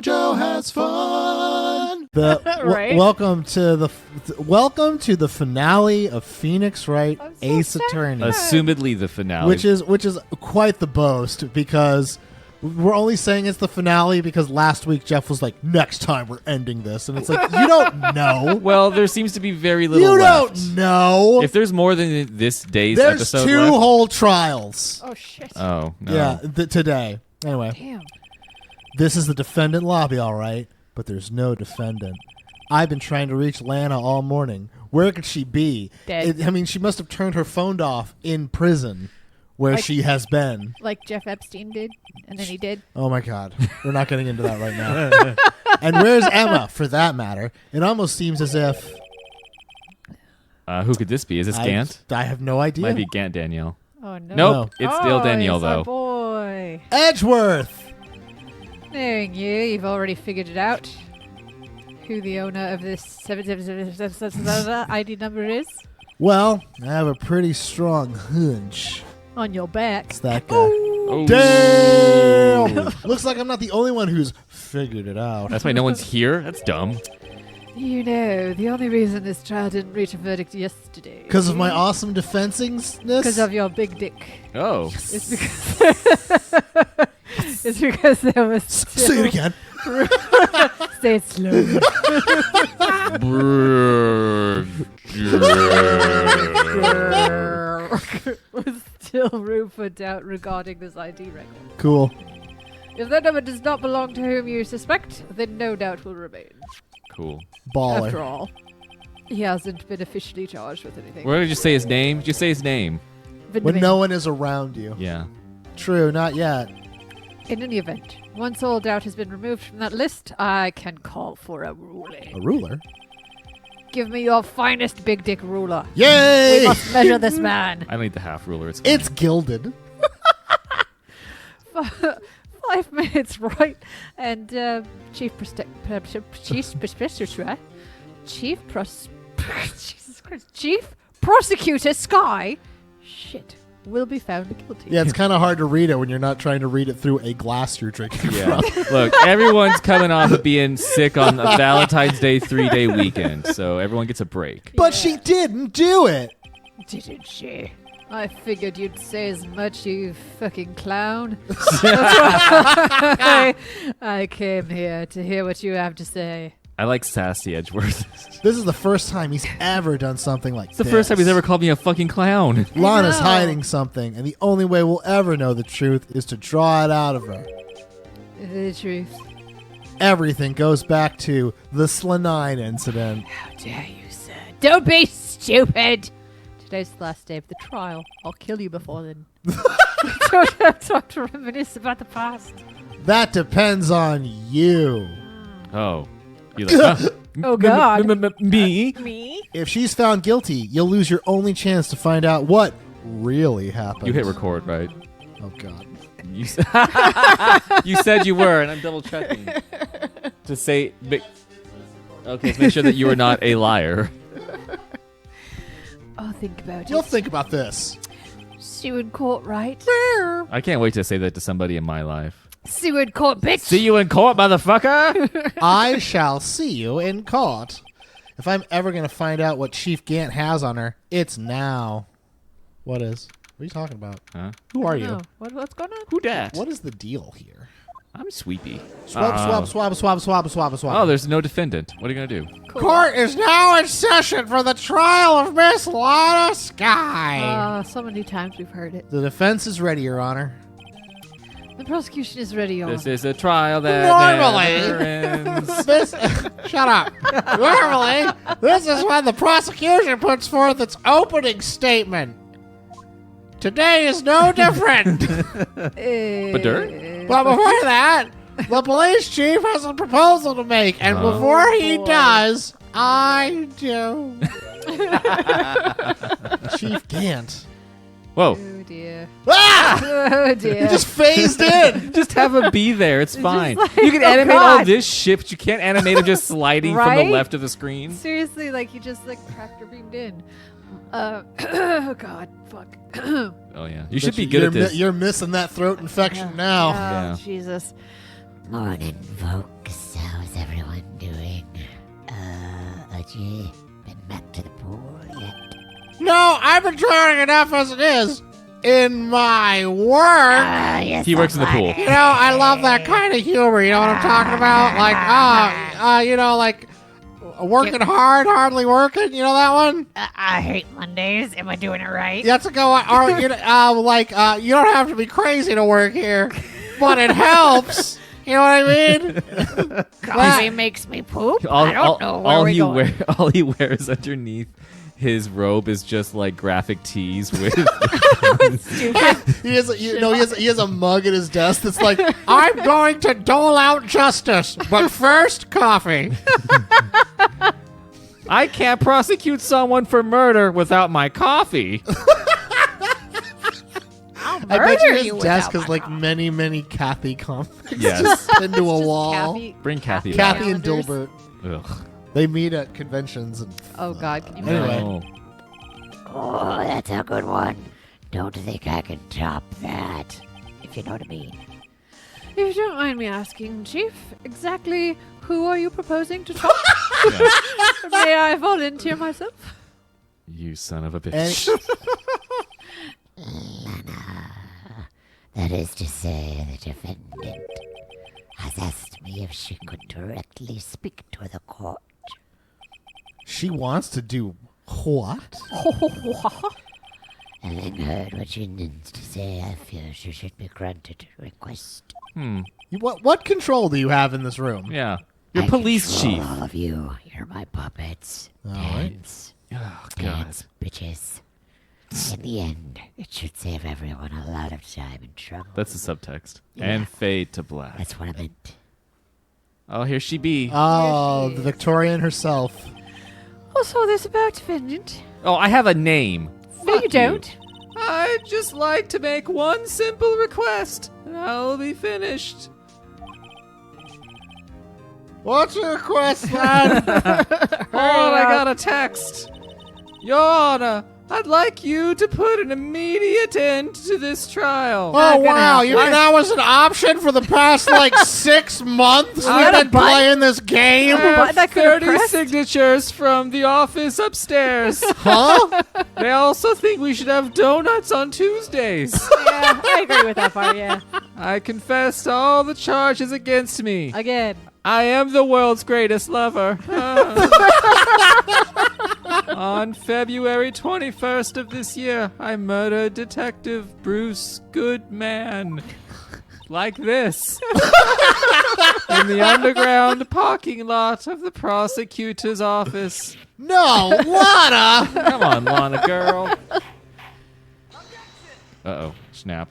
JoJo has fun. Right? Welcome to the finale of Phoenix Wright Ace Attorney. Assumedly the finale. Which is quite the boast, because we're only saying it's the finale because last week Jeff was like, next time we're ending this. And it's like, you don't know. Well, there seems to be very little You left. don't know. If there's more than this day's There's episode two left. whole trials. Oh, shit. Oh, no. Yeah, today. Anyway, Damn. this is the defendant lobby, all right, but there's no defendant. I've been trying to reach Lana all morning. Where could she be? Dead. She must have turned her phone off in prison where she has been. Like Jeff Epstein did, and then he did. Oh, my God. We're not getting into that right now. And where's Emma, for that matter? It almost seems as if... Who could this be? Is this Gant? I have no idea. Might be Gant Danielle. Oh, no. Nope, it's still Danielle, it's our though. boy. Edgeworth! Knowing you've already figured it out. Who the owner of this 777 ID number is? Well, I have a pretty strong hunch. On your back. It's that guy. Oh. Damn! Looks like I'm not the only one who's figured it out. That's why no one's here? That's dumb. You know, the only reason this trial didn't reach a verdict yesterday. Because of my awesome defensingness? Because of your big dick. Oh. It's because there was still... Say it again. Say it slowly. Was still room for doubt regarding this ID record. Cool. If that number does not belong to whom you suspect, then no doubt will remain. Cool. Baller. After all, he hasn't been officially charged with anything. We're going to just say his name. Just say his name. When no one is around you. Yeah. True, not yet. In any event, once all doubt has been removed from that list, I can call for a ruling. A ruler? Give me your finest big dick ruler. Yay! We must measure this man. I need the half ruler. It's fine. It's gilded. 5 minutes, right? And Chief Prosecutor Sky, shit, will be found guilty. Yeah, it's kind of hard to read it when you're not trying to read it through a glass you're drinking Yeah. from. Look, everyone's coming off of being sick on a Valentine's Day 3-day weekend, so everyone gets a break. But she didn't do it. Didn't she? I figured you'd say as much, you fucking clown. I came here to hear what you have to say. I like sassy Edgeworth. This is the first time he's ever done something like It's the first time he's ever called me a fucking clown. Lana's I know. hiding something, and the only way we'll ever know the truth is to draw it out of her. The truth. Everything goes back to the Slanine incident. How dare you, sir? Don't be stupid! Today's the last day of the trial. I'll kill you before then. Don't have time to reminisce about the past. That depends on you. Oh. You're like, huh? Oh, God. Me? Me? If she's found guilty, you'll lose your only chance to find out what really happened. You hit record, right? Oh, God. You said you were, and I'm double checking. To say... Okay, to make sure that you are not a liar. I'll think about You'll it. think about this. Sue in court, right? I can't wait to say that to somebody in my life. Sue in court, bitch! See you in court, motherfucker! I shall see you in court. If I'm ever going to find out what Chief Gant has on her, it's now. What is? What are you talking about? Huh? Who are I you? don't know. What's going on? Who dat? What is the deal here? I'm Sweepy. Swab. Oh, there's no defendant. What are you going to do? Cool. Court is now in session for the trial of Miss Lana Sky. So many times we've heard it. The defense is ready, Your Honor. The prosecution is ready, Your This Honor. is a trial that Normally. never ends. Shut up. Normally, this is when the prosecution puts forth its opening statement. Today is no different. Badurt? But before that, the police chief has a proposal to make, and Oh. before he boy. does, I do. Chief Gant. Whoa. Oh, dear. Ah! Oh, dear. He just phased in. Just have him be there. It's fine. like, you can oh, animate all God. this shit, but you can't animate him just sliding from Right? the left of the screen. Seriously, like you just like tractor beamed in. Oh God, fuck. Oh, yeah. You should be good at this. You're missing that throat infection now. Oh, Yeah. Jesus. Morning, folks. How's everyone doing? You been back to the pool yet? No, I've been drowning enough as it is. In my work. Yes, He works in the pool. You know, I love that kind of humor. You know what I'm talking about? Like, like working hard, hardly working. You know that one? I hate Mondays. Am I doing it right? That's a go. Or you don't have to be crazy to work here, but it helps. You know what I mean? Coffee makes me poop. I don't know where we're going. All he wears underneath his robe is just like graphic tees with. He has a mug at his desk that's like, I'm going to dole out justice, but first, coffee. I can't prosecute someone for murder without my coffee. I bet you murder his you desk without has my like coffee. many Coffee comics Yes. just pinned to a Just wall. Bring Kathy back. Kathy and calendars. Dilbert. Ugh. They meet at conventions and Oh God, can you Anyway. No. Oh, that's a good one. Don't think I can top that. If you know what I mean. If you don't mind me asking, Chief, exactly who are you proposing to talk? Yeah. May I volunteer myself? You son of a bitch. That is to say, the defendant has asked me if she could directly speak to the court. she wants to do what? Having heard what she needs to say, I feel she should be granted a request. What control do you have in this room? Yeah. You're I police control chief. all of you. You're my puppets. right. Dance. Oh, God. Dance, bitches. In the end, it should save everyone a lot of time and trouble. That's the subtext. Yeah. And fade to black. That's what I meant. Oh, here she be. Oh, she the is. Victorian herself. What's all this about, defendant? Oh, I have a name. No, Fuck you don't. I'd just like to make one simple request, and I'll be finished. What's your request, man? Oh, I got a text. Your Honor, I'd like you to put an immediate end to this trial. Oh, gonna wow. happen. You mean that was an option for the past, 6 months we've got a been playing this game? But that could've 30 pressed. signatures from the office upstairs. Huh? They also think we should have donuts on Tuesdays. Yeah, I agree with that part, yeah. I confess to all the charges against me. Again. I am the world's greatest lover. On February 21st of this year, I murdered Detective Bruce Goodman. Like this. In the underground parking lot of the prosecutor's office. No, Lana! Come on, Lana girl. Uh-oh. Snap.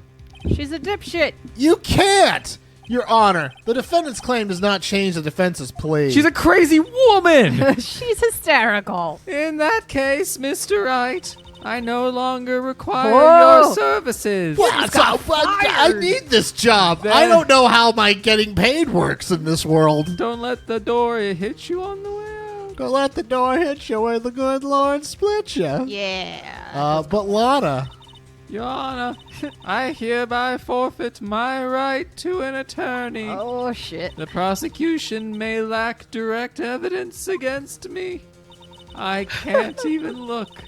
She's a dipshit. You can't! Your Honor, the defendant's claim does not change the defense's plea. She's a crazy woman! She's hysterical. In that case, Mr. Wright, I no longer require Whoa. your services. What? I need this job. I don't know how my getting paid works in this world. Don't let the door hit you on the way out. Don't let the door hit you where the good Lord split you. Yeah. But Lana, Your Honor, I hereby forfeit my right to an attorney. Oh, shit. The prosecution may lack direct evidence against me. I can't even look.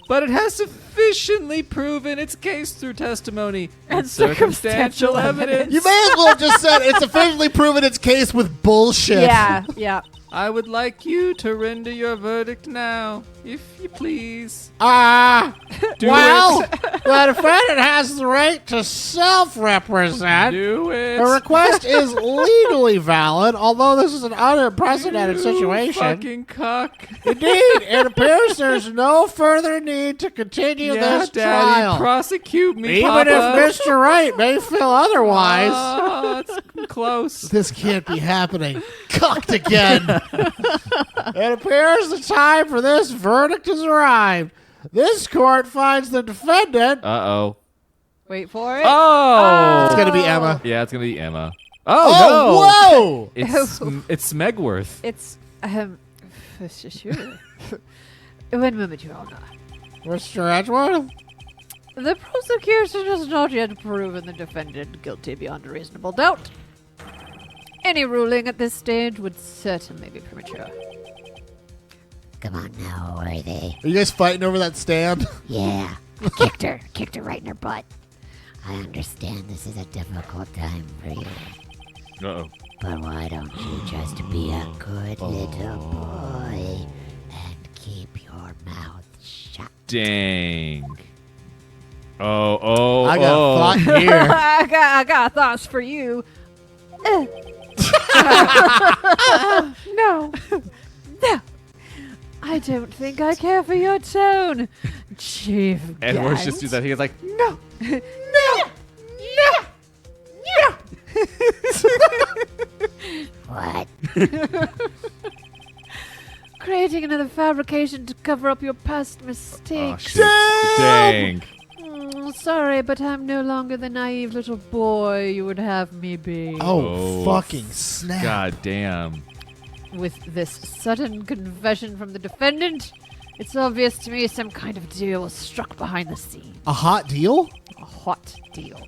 But it has sufficiently proven its case through testimony and circumstantial evidence. you may as well have just said it's officially proven its case with bullshit. Yeah, yeah. I would like you to render your verdict now, if you please. Do it. the defendant has the right to self-represent. Do it. The request is legally valid, although this is an unprecedented You situation. fucking cuck. Indeed, it appears there's no further need to continue Yeah, this Daddy, trial. prosecute me, Even Papa. if Mr. Wright may feel otherwise. Oh, it's close. This can't be happening. Cucked again. It appears the time for this verdict has arrived. This court finds the defendant. Uh-oh. Wait for it. Oh! It's gonna be Emma. Yeah, it's gonna be Emma. Oh, whoa! It's Smegworth. It's, sure. One moment, Your Honor. Mr. Edgeworth? The prosecution has not yet proven the defendant guilty beyond a reasonable doubt. Any ruling at this stage would certainly be premature. Come on now, Worthy. Are you guys fighting over that stand? Yeah, I kicked her right in her butt. I understand this is a difficult time for you, Uh-oh. but why don't you just be a good little boy and keep your mouth shut? Dang. Oh. I got fought here. I got thoughts for you. No. No. I don't think I care for your tone, Chief Edward's Gant. just do that. He's like, No. What? Creating another fabrication to cover up your past mistakes. oh, shit. Dang. Sorry, but I'm no longer the naive little boy you would have me be. Oh, fucking snap. God damn. With this sudden confession from the defendant, it's obvious to me some kind of deal was struck behind the scenes. A hot deal? A hot deal.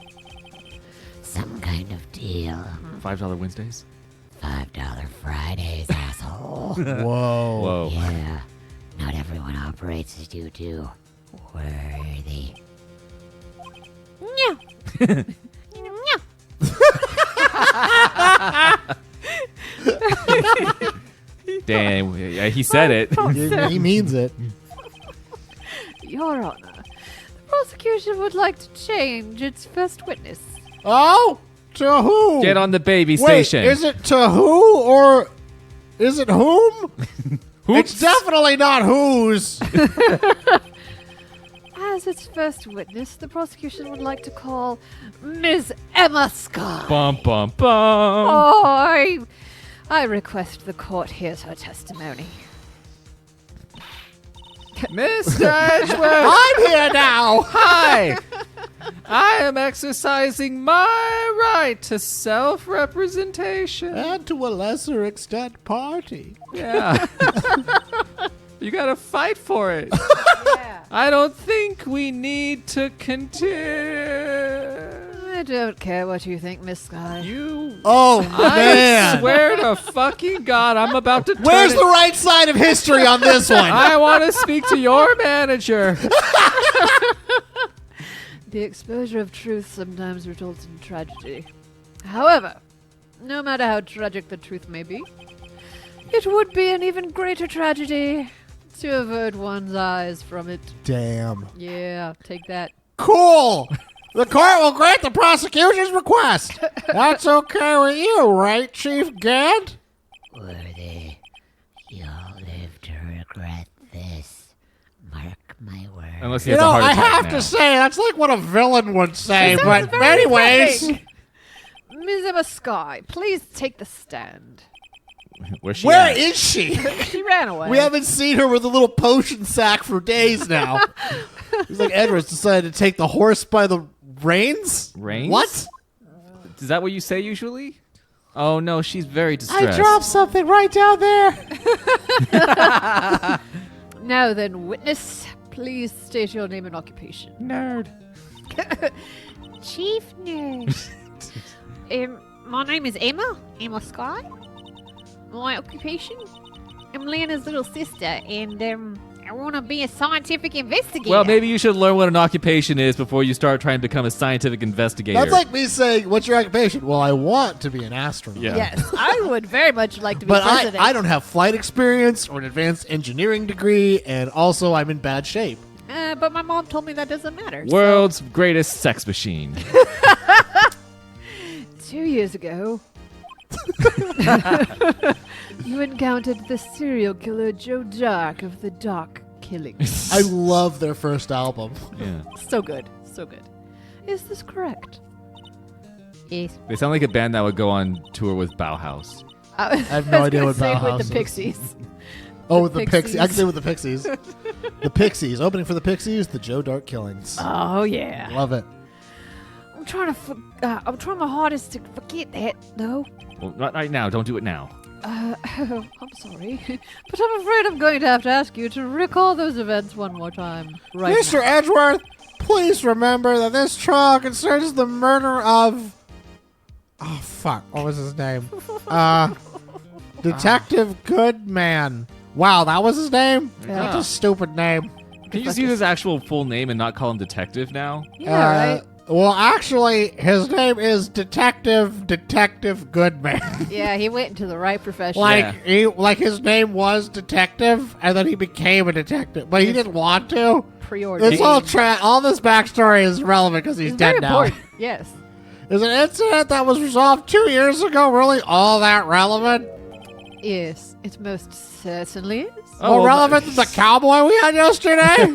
Some kind of deal. $5 Wednesdays? $5 Fridays, asshole. Whoa. Whoa. Yeah, not everyone operates as you do. Worthy. Damn. Yeah, he said it. He means it. Your Honor, the prosecution would like to change its first witness. Oh? To who? Get on the baby Wait, station. is it to who or is it whom? It's definitely not whose. As its first witness, the prosecution would like to call Ms. Emma Scott. Bum, bum, bum. Oh, I request the court hears her testimony. Mr. Edgeworth. I'm here now. Hi. I am exercising my right to self-representation. And to a lesser extent, party. Yeah. You gotta fight for it. Yeah. I don't think we need to continue. I don't care what you think, Miss Sky. You. Oh, I man. swear to fucking God, I'm about to turn Where's it- the right side of history on this one? I want to speak to your manager. The exposure of truth sometimes results in tragedy. However, no matter how tragic the truth may be, it would be an even greater tragedy to avert one's eyes from it. Damn. Yeah, take that. Cool. The court will grant the prosecution's request. That's okay with you, right, Chief Gant? Worthy, you'll live to regret this. Mark my words. Unless he You has a know, heart I attack have now. to say, that's like what a villain would say, Sounds but very anyways. threatening. Ms. Emma Sky, please take the stand. Where's she Where at? is she? She ran away. We haven't seen her with a little potion sack for days now. It's like Edwards decided to take the horse by the reins? Reins? What? Is that what you say usually? Oh no, she's very distressed. I dropped something right down there. Now then, witness, please state your name and occupation. Nerd. Chief Nurse. My name is Emma Sky. My occupation? I'm Lena's little sister, and I want to be a scientific investigator. Well, maybe you should learn what an occupation is before you start trying to become a scientific investigator. That's like me saying, what's your occupation? Well, I want to be an astronaut. Yeah. Yes, I would very much like to be But president. I don't have flight experience or an advanced engineering degree, and also I'm in bad shape. But my mom told me that doesn't matter. so- World's greatest sex machine. 2 years ago, you encountered the serial killer Joe Dark of the Dark Killings. I love their first album. Yeah. So good, so good. Is this correct? Yes. They sound like a band that would go on tour with Bauhaus. I have no idea what say Bauhaus with is. the Pixies. Oh, with the Pixies. I can Pixies. say with the Pixies. The Pixies. Opening for the Pixies, the Joe Dark Killings. Oh yeah. Love it. I'm trying my hardest to forget that though. Well, not right now. Don't do it now. I'm sorry, but I'm afraid I'm going to have to ask you to recall those events one more time. Right. Mr. now. Edgeworth, please remember that this trial concerns the murder of Oh, fuck. What was his name? Detective Goodman. Wow, that was his name? Yeah. That's a stupid name. Can you just use his actual full name and not call him Detective now? Yeah, right? Well, actually, his name is Detective Goodman. Yeah, he went into the right profession. Like his name was Detective, and then he became a detective, but he didn't want to. Pre-ordered. It's all this backstory is relevant because he's It's dead very now. important. Yes. Is an incident that was resolved 2 years ago really all that relevant? Yes, it most certainly is. More relevant than the cowboy we had yesterday?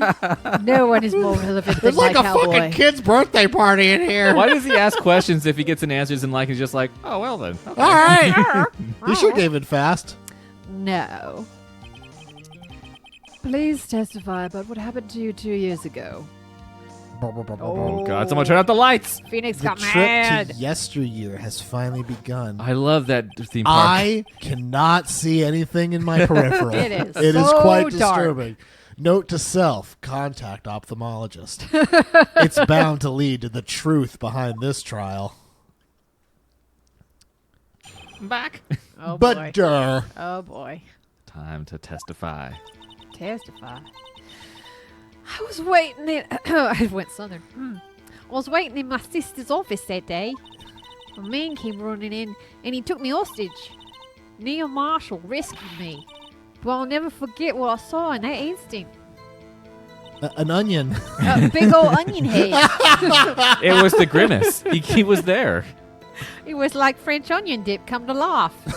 No one is more relevant than There's like my a cowboy. fucking kid's birthday party in here. Why does he ask questions if he gets an answers and like he's just like, oh well then. Okay. All right. You should have it fast. No. Please testify about what happened to you 2 years ago. Oh god, someone turn out the lights. Phoenix The got trip mad. to yesteryear has finally begun. I love that theme park. I cannot see anything in my peripheral. It is It is so quite dark. disturbing. Note to self, contact ophthalmologist. It's bound to lead to the truth behind this trial. I'm back. Oh But boy. Oh boy. Time to testify. Testify. I was waiting in. I went southern. I was waiting in my sister's office that day. A man came running in and he took me hostage. Neil Marshall rescued me. But I'll never forget what I saw in that instant. an onion. A big old onion head. It was the grimace. He was there. It was like French onion dip come to life. I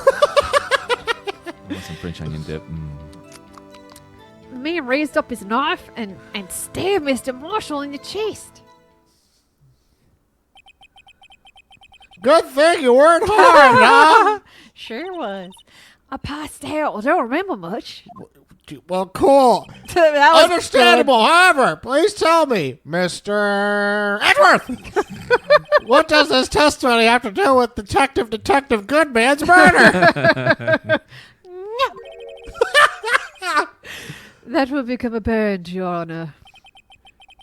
want some French onion dip. The man raised up his knife and stabbed Mr. Marshall in the chest. Good thing you weren't harmed, huh? Sure was. I passed out. I don't remember much. Well, cool. That was Understandable. However, please tell me, Mr. Edgeworth, what does this testimony have to do with Detective Goodman's murder? That will become apparent, Your Honor.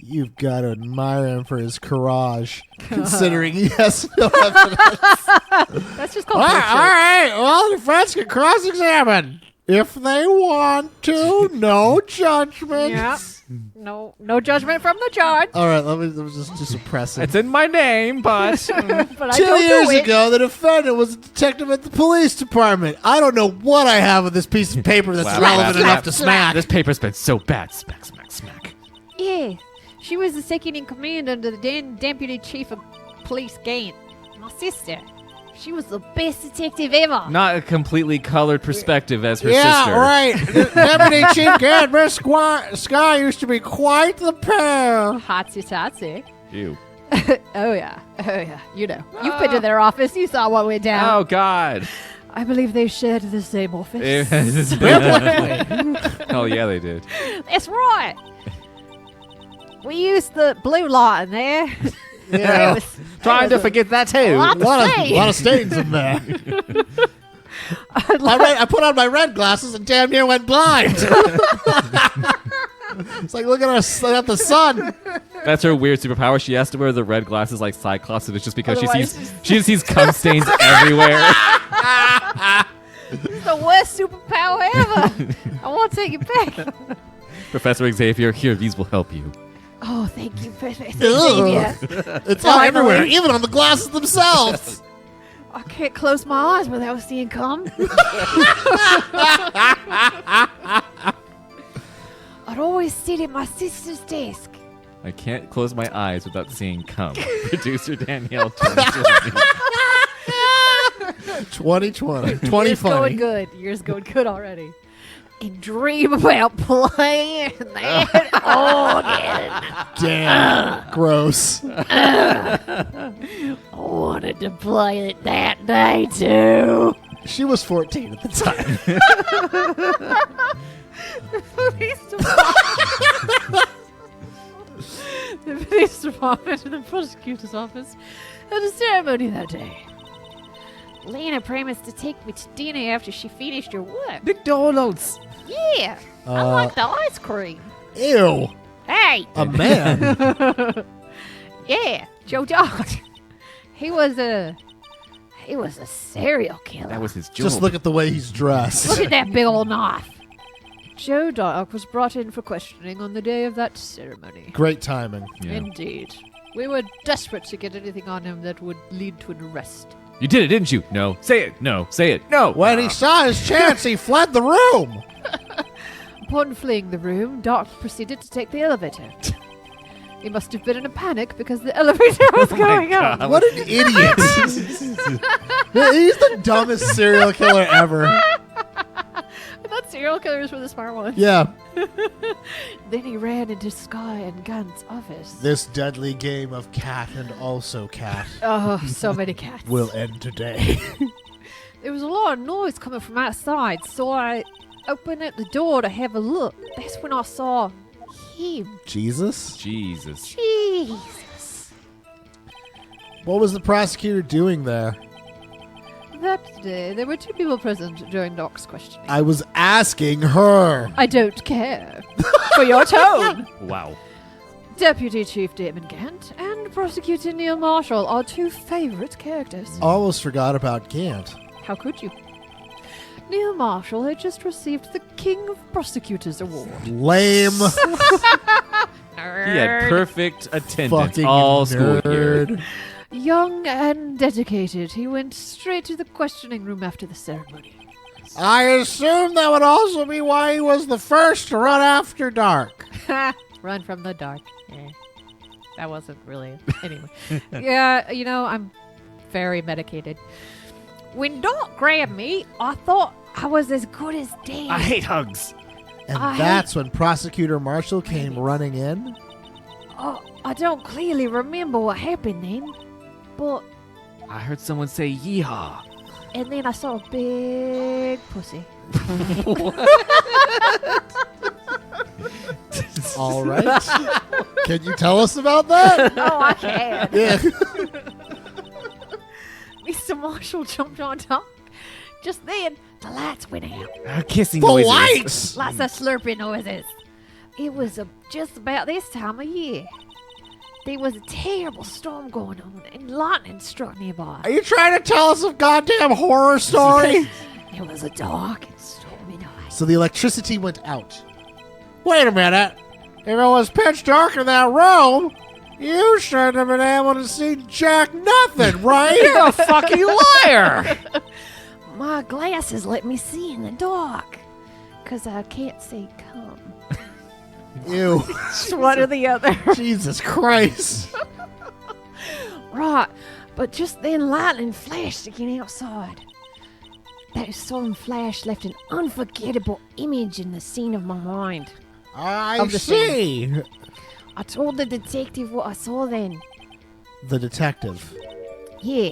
You've got to admire him for his courage, considering he has no evidence. That's just all called bullshit. right. Well, the defense can cross-examine if they want to. No judgment. Yeah. No judgment from the judge. All right, let me just do some pressing. It's in my name, but But I 2 don't years do it. ago, the defendant was a detective at the police department. I don't know what I have with this piece of paper that's Slap, relevant slap, enough to smack. this paper's been so bad. Smack, smack, smack. Yeah. She was the second in command under the then deputy chief of police Gant. My sister. She was the best detective ever. Not a completely colored perspective as her Yeah, sister. right. Deputy Chief Gant, Miss Sky used to be quite the pair. Hotsy. Ew. Oh yeah. You know. You've been to their office. You saw what went down. Oh God. I believe they shared the same office. Oh yeah, they did. That's right. We used the blue light in there. Yeah. It was- Trying it to was a forget that too. lot to say. A lot of stains in there. I put on my red glasses and damn near went blind. It's like looking at the sun. That's her weird superpower. She has to wear the red glasses like Cyclops, and it's just because Otherwise she sees cum stains everywhere. It's the worst superpower ever. I won't take it back. Professor Xavier, here, these will help you. Oh, thank you, Professor Ugh. Xavier. It's all Finally. everywhere, even on the glasses themselves. I can't close my eyes without seeing cum. I'd always sit at my sister's desk. I can't close my eyes without seeing cum. Producer Danielle. 2020. 2020. Year's 20 funny. going good. Year's going good already. And dream about playing that organ. Damn. Gross. I wanted to play it that day too. She was 14 at the time. The police department and the prosecutor's office had a ceremony that day. Lena promised to take me to dinner after she finished her work. McDonald's. Yeah, I like the ice cream. Ew. Hey, A man. yeah, Joe Dog. He was He was a serial killer. That was his job. Just look at the way he's dressed. Look at that big old knife. Joe Dark was brought in for questioning on the day of that ceremony. Great timing. Yeah. Indeed. We were desperate to get anything on him that would lead to an arrest. You did it, didn't you? No. Say it. No. Say it. No. When he saw his chance, he fled the room. Upon fleeing the room, Dark proceeded to take the elevator. He must have been in a panic because the elevator was going up. What an idiot. He's the dumbest serial killer ever. I thought serial killers were the smart ones. Yeah. Then he ran into Sky and Gunn's office. This deadly game of cat and also cat Oh, so many cats. will end today. There was a lot of noise coming from outside, so I opened up the door to have a look. That's when I saw him. Jesus? Jesus. Jesus. What was the prosecutor doing there? That day, there were two people present during Doc's questioning. I was asking her. I don't care. For your tone. Wow. Deputy Chief Damon Gant and Prosecutor Neil Marshall are two favorite characters. Almost forgot about Gant. How could you? Neil Marshall had just received the King of Prosecutors Award. Lame. He had perfect attendance Fucking all school year. nerd. Young and dedicated, he went straight to the questioning room after the ceremony. I assume that would also be why he was the first to run after dark. Run from the dark. That wasn't really. Anyway. Yeah, I'm very medicated. When Doc grabbed me, I thought I was as good as dead. I hate hugs. And I that's when Prosecutor Marshall came running in. Oh, I don't clearly remember what happened then, but I heard someone say yeehaw. and then I saw a big pussy. All right. Can you tell us about that? Oh, I can. Yeah. Mr. Marshall jumped on top. Just then, the lights went out. Kissing The noises. lights. Lots of slurping noises. It was just about this time of year. There was a terrible storm going on, and lightning struck nearby. Are you trying to tell us a goddamn horror story? It was a dark and stormy night. So the electricity went out. Wait a minute. If it was pitch dark in that room, you shouldn't have been able to see jack nothing, right? You're a fucking liar. My glasses let me see in the dark, 'cause I can't see cum. Ew. It's one or the other. Jesus Christ. Right, but just then lightning flashed again outside. That sudden flash left an unforgettable image in the scene of my mind. I Of the see. I told the detective what I saw then. The detective. Yeah,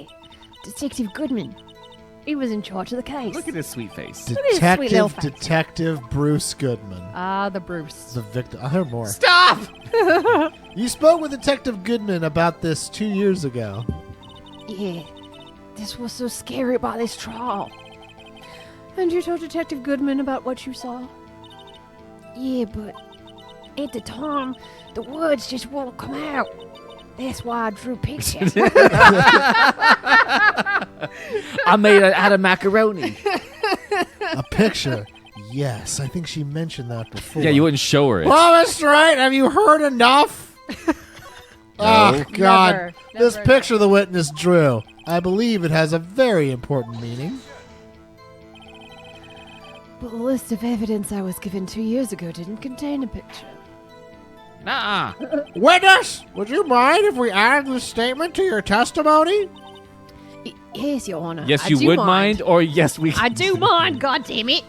Detective Goodman. He was in charge of the case. Look at his sweet face. at his sweet little face. Detective Bruce Goodman. Ah, the Bruce. The victim. I'll hear more. Stop! You spoke with Detective Goodman about this 2 years ago. Yeah, this was so scary about this trial. And you told Detective Goodman about what you saw? Yeah, but at the time, the words just won't come out. That's why I drew pictures. I made it out of macaroni. A picture. Yes, I think she mentioned that before. Yeah, you wouldn't show her it. Well, Mr. Wright, have you heard enough? Oh, God. Never This enough. picture the witness drew, I believe it has a very important meaning. But the list of evidence I was given 2 years ago didn't contain a picture. Nuh-uh. Witness, would you mind if we added this statement to your testimony? Yes, Your Honor. Yes, I you do would mind, or yes, we. I do mind, God damn it!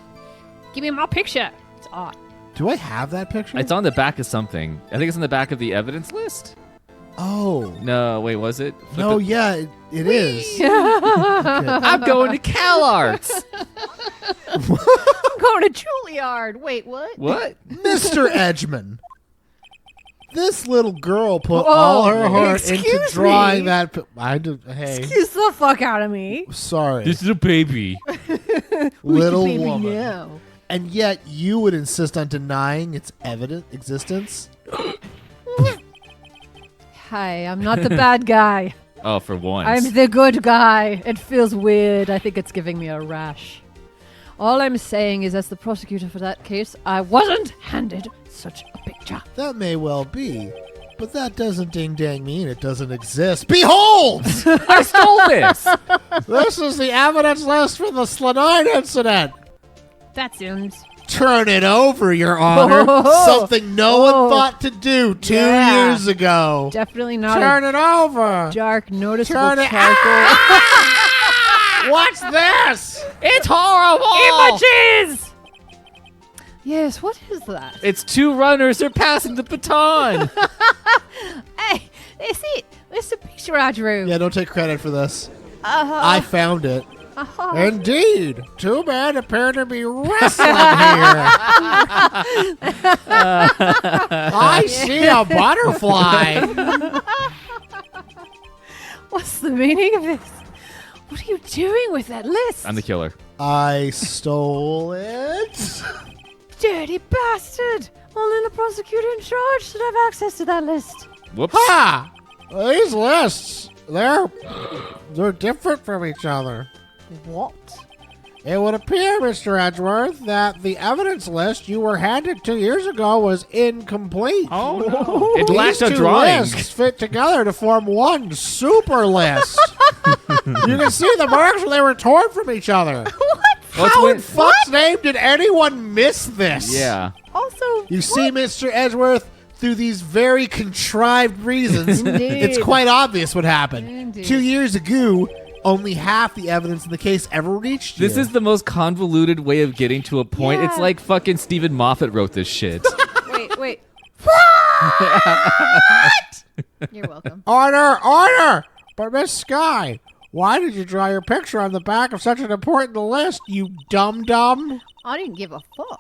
Give me my picture. It's odd. Do I have that picture? It's on the back of something. I think it's on the back of the evidence list. Oh. No, wait, was it? Flip No, it. yeah, it is. I'm going to CalArts. I'm going to Juilliard. Wait, what? What? Mr. Edgman. This little girl put Whoa, all her heart into excuse drawing me. that. Hey, Excuse the fuck out of me. sorry, This is a baby. little Baby, woman. no. And yet you would insist on denying its evident existence. Hi, I'm not the bad guy. Oh, for once. I'm the good guy. It feels weird. I think it's giving me a rash. All I'm saying is, as the prosecutor for that case, I wasn't handed such a picture. That may well be, but that doesn't ding-dang mean it doesn't exist. Behold! I stole this! This is the evidence list for the Slanine incident. That sounds... Turn it over, Your Honor. Something no one thought to do 2 Yeah. years ago. definitely not Turn a it over. dark, noticeable Turn it. charcoal. What's this? It's horrible! Images! Yes, what is that? It's 2 runners. They're passing the baton. Hey, that's it. That's the picture I drew. Yeah, don't take credit for this. Uh-huh. I found it. Uh-huh. Indeed. 2 men appear to be wrestling here. I see a butterfly. What's the meaning of this? What are you doing with that list? I'm the killer. I stole it. Dirty bastard! Only the prosecutor in charge should have access to that list. Whoops. Ha! These lists, they're different from each other. What? It would appear, Mr. Edgeworth, that the evidence list you were handed 2 years ago was incomplete. Oh, no. It These lacked a 2 drawing. lists fit together to form one super list. You can see the marks where they were torn from each other. Well, How in it's fuck's name did anyone miss this? Yeah. Also, You see, Mr. Edgeworth, through these very contrived reasons, Indeed. it's quite obvious what happened. Indeed. 2 years ago, only half the evidence in the case ever reached you. This is the most convoluted way of getting to a point. Yeah. It's like fucking Stephen Moffat wrote this shit. wait. You're welcome. Order! But Miss Sky, why did you draw your picture on the back of such an important list, you dum-dum? I didn't give a fuck.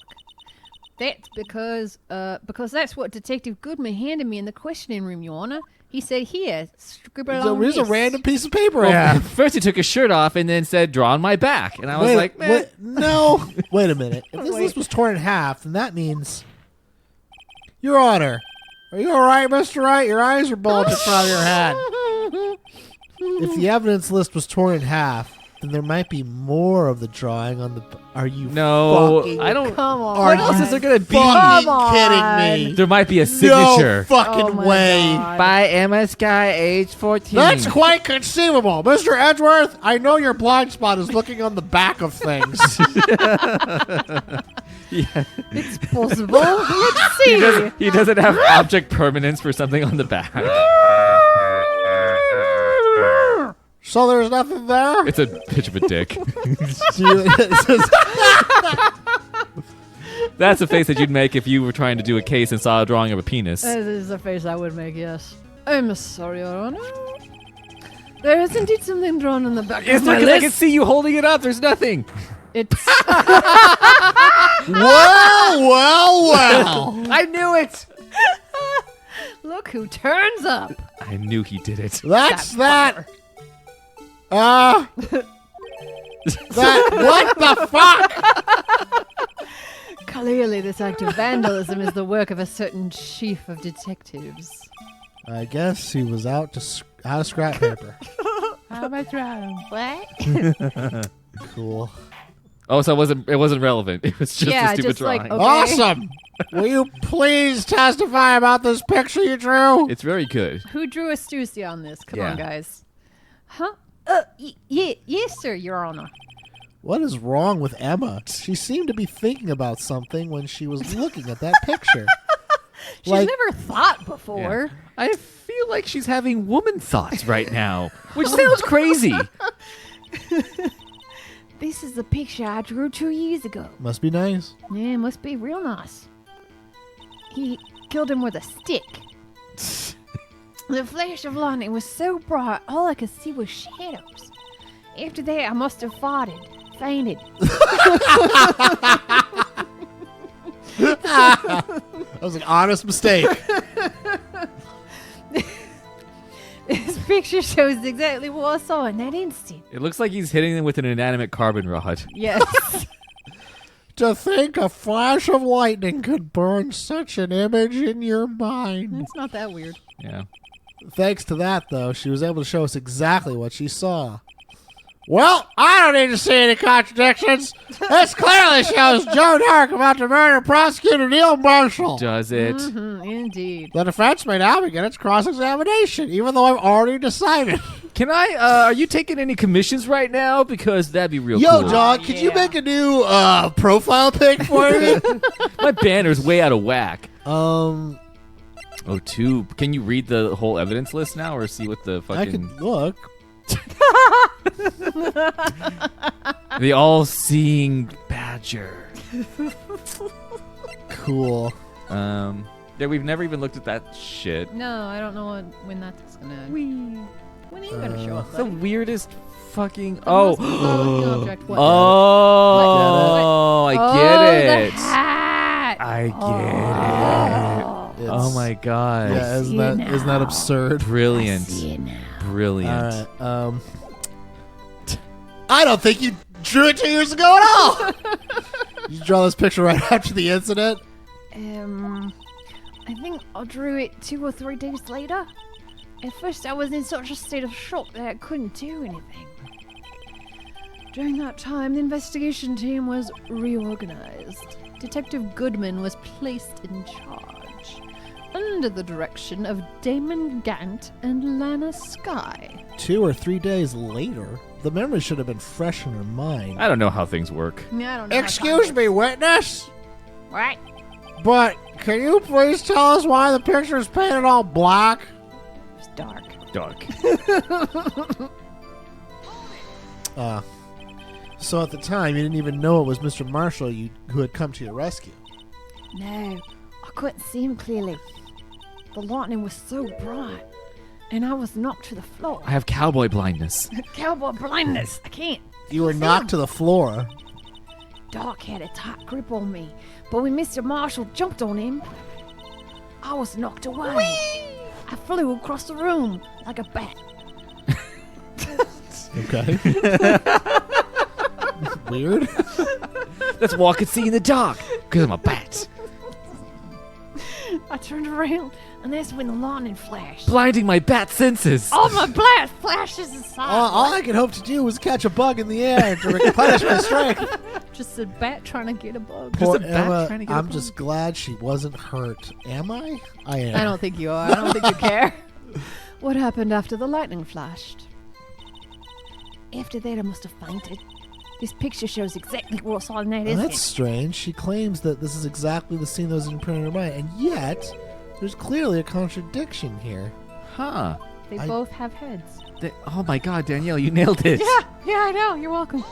That's because that's what Detective Goodman handed me in the questioning room, Your Honor. He said, "Here, scribble on There's a this." random piece of paper I Well, have. first he took his shirt off and then said, "Draw on my back," and I was like, "Meh." No. Wait a minute. If this list was torn in half, then that means... Your Honor, are you all right, Mr. Wright? Your eyes are bulging out of your head. If the evidence list was torn in half, then there might be more of the drawing on the... Are you No, fucking... I don't. Come on. What else is there gonna be? fucking Come kidding on. me? There might be a No signature. fucking Oh my way. God. By Emma Sky, age 14. That's quite conceivable. Mr. Edgeworth, I know your blind spot is looking on the back of things. Yeah. It's possible. Let's see. He doesn't have object permanence for something on the back. So there's nothing there? It's a pitch of a dick. That's a face that you'd make if you were trying to do a case and saw a drawing of a penis. This is the face I would make, yes. I'm sorry, Your Honor. There is indeed something drawn on the back It's of my because I can list. see you holding it up. There's nothing. It's well. I knew it. look who turns up. I knew he did it. That's that. That. What the fuck? Clearly, this act of vandalism is the work of a certain chief of detectives. I guess he was out to scrap paper. How about drawing? What? Cool. Oh, so it wasn't relevant. It was just Yeah, a stupid just like, drawing. okay. Awesome. Will you please testify about this picture you drew? It's very good. Who drew a Stussy on this? Come on, Yeah. guys. Huh? Yes, sir, Your Honor. What is wrong with Emma? She seemed to be thinking about something when she was looking at that picture. She's Like- never thought before. I feel like she's having woman thoughts right now, which sounds crazy. This is the picture I drew 2 years ago. Must be nice. Yeah, it must be real nice. He killed him with a stick. The flash of lightning was so bright, all I could see was shadows. After that, I must have fainted. That was an honest mistake. This picture shows exactly what I saw in that instant. It looks like he's hitting them with an inanimate carbon rod. Yes. To think a flash of lightning could burn such an image in your mind. It's not that weird. Yeah. Thanks to that, though, she was able to show us exactly what she saw. Well, I don't need to see any contradictions. This clearly shows Joe Dark about to murder prosecutor Neil Marshall. Does it? Indeed. The defense may now begin its cross-examination, even though I've already decided. Can I, are you taking any commissions right now? Because that'd be real Yo, cool. dog, could you make a new profile pic for me? My banner's way out of whack. Um, Oh, two. Can you read the whole evidence list now or see what the fucking... I can look. The all-seeing badger. Cool. Yeah, we've never even looked at that shit. No, I don't know when that's gonna. When are you gonna show up? The buddy? weirdest fucking... The most glowing object. What? Oh, I get The it. hat. I get it. Oh my god. Yeah, isn't that absurd? Brilliant. See you now. Brilliant. All right. I don't think you drew it 2 years ago at all. You draw this picture right after the incident? I think I drew it 2 or 3 days later. At first, I was in such a state of shock that I couldn't do anything. During that time, the investigation team was reorganized. Detective Goodman was placed in charge, under the direction of Damon Gant and Lana Skye. 2 or 3 days later? The memory should have been fresh in her mind. I don't know how things work. Yeah, I don't know. Excuse me, witness? Right? But can you please tell us why the picture is painted all black? It's dark. Dark. So at the time, you didn't even know it was Mr. Marshall who had come to your rescue. No, I couldn't see him clearly. The lightning was so bright, and I was knocked to the floor. I have cowboy blindness. Cowboy blindness. I can't. You were knocked to the floor. Doc had a tight grip on me, but when Mr. Marshall jumped on him, I was knocked away. I flew across the room like a bat. Okay. Weird. Let's walk and see in the dark, because I'm a bat. I turned around, and that's when the lightning flashed. Blinding my bat senses. All my blast flashes aside. All I could hope to do was catch a bug in the air to replenish my strength. Just a bat trying to get a bug. Poor a bat Emma, trying to get a I'm bug. just glad she wasn't hurt. Am I? I am. I don't think you are. I don't think you care. What happened after the lightning flashed? After that, I must have fainted. This picture shows exactly what I saw in that, Now, isn't that's it? strange. She claims that this is exactly the scene that was imprinted in her mind, and yet there's clearly a contradiction here. Huh. They I- both have heads. Oh my god, Danielle, you nailed it. Yeah, I know. You're welcome.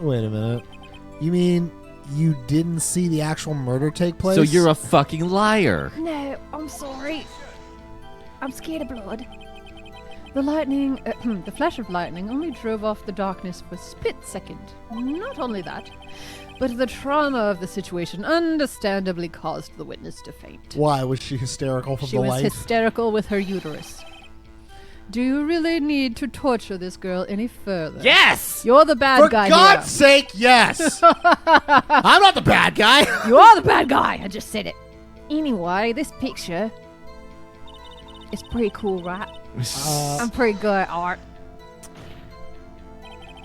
Wait a minute. You mean you didn't see the actual murder take place? So you're a fucking liar. No, I'm sorry. I'm scared of blood. The lightning, the flash of lightning only drove off the darkness for a split second. Not only that, but the trauma of the situation understandably caused the witness to faint. Why was she hysterical from She the was light? hysterical with her uterus. Do you really need to torture this girl any further? Yes! You're the bad For guy God's sake, yes. I'm not the bad guy. here. You are the bad guy. I just said it. Anyway, this picture is pretty cool, right? I'm pretty good at art.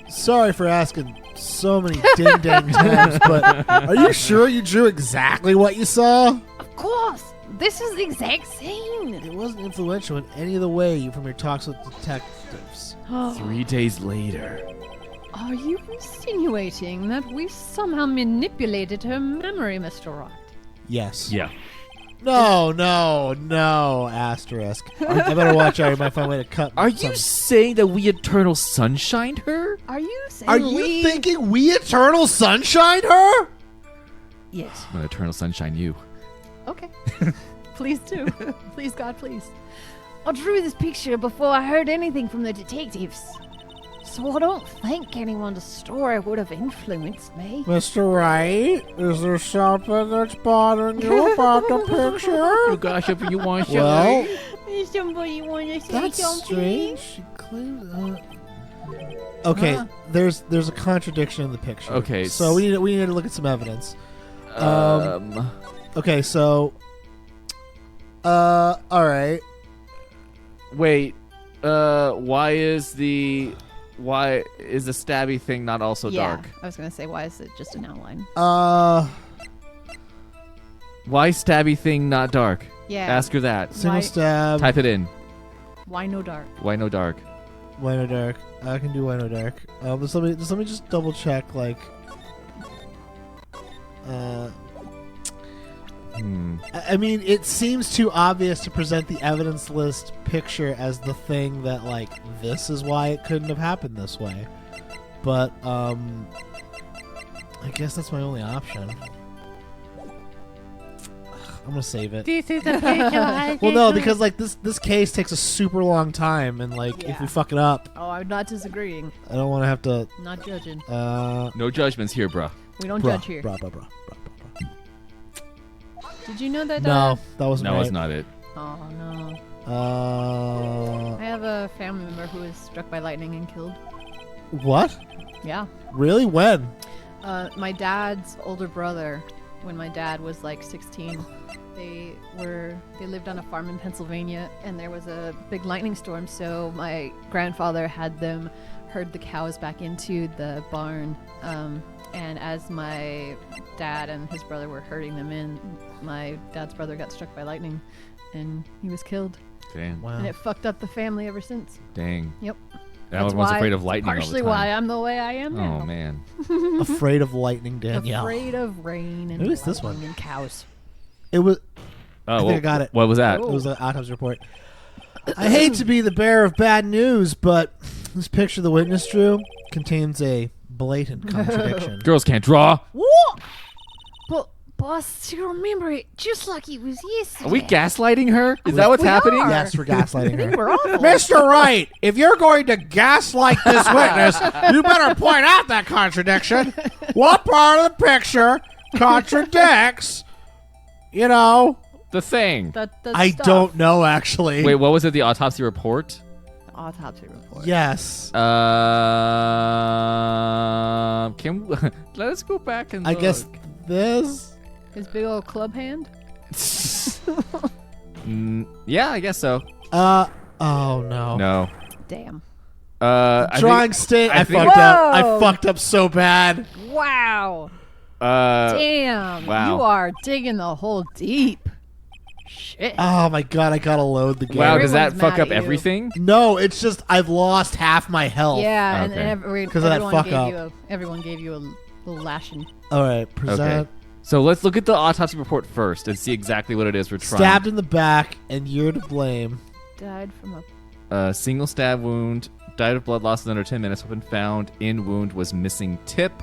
Sorry for asking so many ding-dang times, but are you sure you drew exactly what you saw? Of course. This is the exact scene. It wasn't influential in any of the way from your talks with detectives. 3 days later. Are you insinuating that we somehow manipulated her memory, Mr. Wright? Yes. Yeah. No, asterisk. I better watch out. I might find a way to cut. Are you saying that we eternal sunshined her? Are you saying Are you we... thinking we eternal sunshine her? Yes. I'm gonna eternal sunshine you. Okay. Please do. Please, God, please. I drew this picture before I heard anything from the detectives. So I don't think anyone's story would have influenced me. Mr. Wright, is there something that's bothering you about the picture? Oh gosh, if you want Well, Somebody want to say that's strange. She claims. Okay, there's a contradiction in the picture. Okay, so we need to look at some evidence. Okay, so, all right. Wait. Why is the stabby thing not also dark? I was gonna say, why is it just an outline? Why stabby thing not dark? Yeah. Ask her that. Single Why- stab. Type it in. Why no dark? Why no dark? Wino dark. I can do Wino dark. Let me just double check. Like, I mean, it seems too obvious to present the evidence list picture as the thing that, like, this is why it couldn't have happened this way. But, I guess that's my only option. I'm gonna save it. This is a picture. Well, no, because, like, this case takes a super long time, and, like, if we Yeah. fuck it up, Oh, I'm not disagreeing. I don't want to have to, Not judging. No judgments here, bruh. We don't bruh, judge here. bruh. Did you know that? No, that wasn't No, right. it's not it. Oh no. Uh, I have a family member who was struck by lightning and killed. what? Yeah. Really? When? My dad's older brother, when my dad was like 16, they lived on a farm in Pennsylvania, and there was a big lightning storm. So my grandfather had them herd the cows back into the barn. And as my dad and his brother were herding them in, my dad's brother got struck by lightning, and he was killed. Dang. Wow. And it fucked up the family ever since. Dang. Yep. Now everyone's afraid of lightning all the Partially time. why I'm the way I am now. Oh, man. Afraid of lightning, Danielle. Afraid of rain and Maybe it's this one. lightning and cows. It was. Oh, think I got it. What was that? It was an autopsy report. I hate to be the bearer of bad news, but this picture the witness drew contains a blatant contradiction. Girls can't draw. What? But boss, you remember it just like it was yesterday. Are we gaslighting her? Is that what's We happening? are. Yes, we're gaslighting her. We're awful. Mr. Wright, if you're going to gaslight this witness, you better point out that contradiction. What part of the picture contradicts, The thing. The I stuff. don't know, actually. Wait, what was it? The autopsy report? Autopsy report. Yes. Can we, let us go back and I look. guess this. His big old club hand. Yeah, I guess so. Oh no. No. Damn. Drawing state. I think- fucked up. I Whoa. fucked up so bad. Wow. Uh, Damn. wow. You are digging the hole deep. Shit. Oh my god, I gotta load the game. wow, does that Everyone's fuck mad up at you. everything? No, it's just I've lost half my health. yeah, and Okay. Because of that everyone fuck gave up. everyone gave you a little lashing. All right, present. Okay. So let's look at the autopsy report first and see exactly what it is we're trying. Stabbed in the back, and you're to blame. Died from a Single stab wound. Died of blood loss in under 10 minutes. Weapon found in wound was missing tip.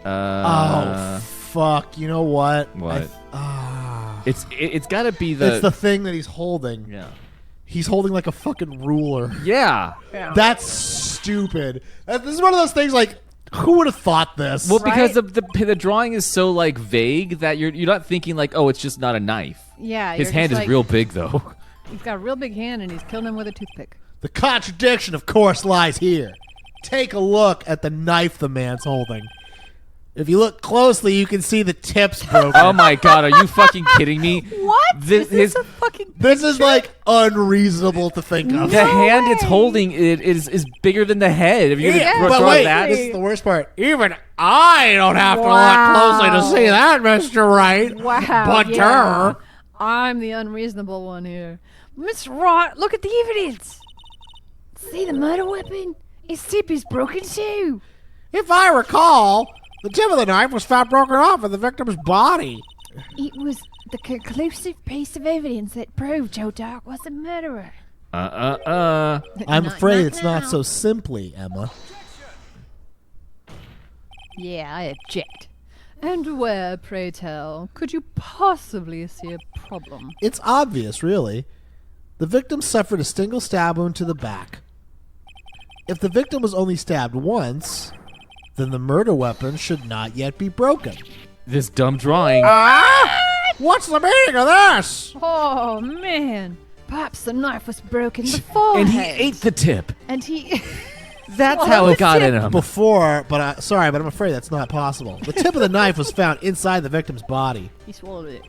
Oh fuck! You know what? What? Ah. It's got to be the. It's the thing that he's holding. Yeah. He's holding like a fucking ruler. Yeah. That's stupid. This is one of those things like, who would have thought this? Well, because Right? the drawing is so like vague that you're not thinking like, oh, it's just not a knife. Yeah. His you're hand is just like, real big though. He's got a real big hand, and he's killing him with a toothpick. The contradiction, of course, lies here. Take a look at the knife the man's holding. If you look closely, you can see the tips broken. Oh my god, are you fucking kidding me? What? This- Is this his- a fucking This is like unreasonable to think of. The hand way. it's holding is bigger than the head. If you're Yeah, gonna but draw wait, that, this is the worst part. Even I don't have to Wow. look closely to see that, Mr. Wright. Wow. But yeah. I'm the unreasonable one here. Mr. Wright, look at the evidence. See the murder weapon? His tip is broken too. if I recall, the tip of the knife was found broken off in the victim's body. It was the conclusive piece of evidence that proved Joe Dark was the murderer. I'm Not- afraid not it's not now. so simply, Emma. Yeah, I object. And where, pray tell, could you possibly see a problem? It's obvious, really. The victim suffered a single stab wound to the back. If the victim was only stabbed once, then the murder weapon should not yet be broken. this dumb drawing. What's the meaning of this? Oh, man. Perhaps the knife was broken before. And he ate the tip. And he... That's how it got in him. Before, but sorry, but I'm afraid that's not possible. The tip of the knife was found inside the victim's body. he swallowed it.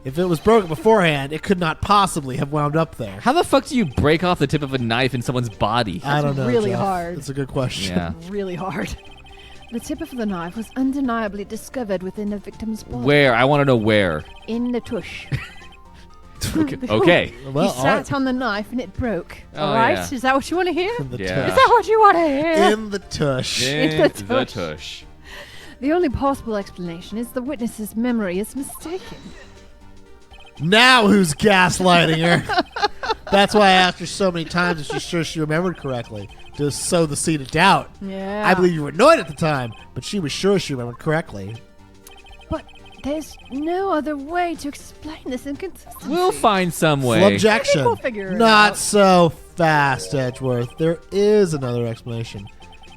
If it was broken beforehand, it could not possibly have wound up there. How the fuck do you break off the tip of a knife in someone's body? I don't know. really Jeff. hard. That's a good question. Yeah. Really hard. The tip of the knife was undeniably discovered within the victim's body. Where? I want to know where. In the tush. Okay. Well, He sat on the knife and it broke. Oh, All right? yeah. Is that what you want to hear? In the Yeah. Is that what you want to hear? In the tush. In the the tush. tush. The only possible explanation is the witness's memory is mistaken. Now who's gaslighting her? That's why I asked her so many times if she's sure she remembered correctly, to sow the seed of doubt. Yeah. I believe you were annoyed at the time, but she was sure she remembered correctly. But there's no other way to explain this inconsistency. We'll find some way. Objection. we'll figure it Not out. so fast, Edgeworth. There is another explanation.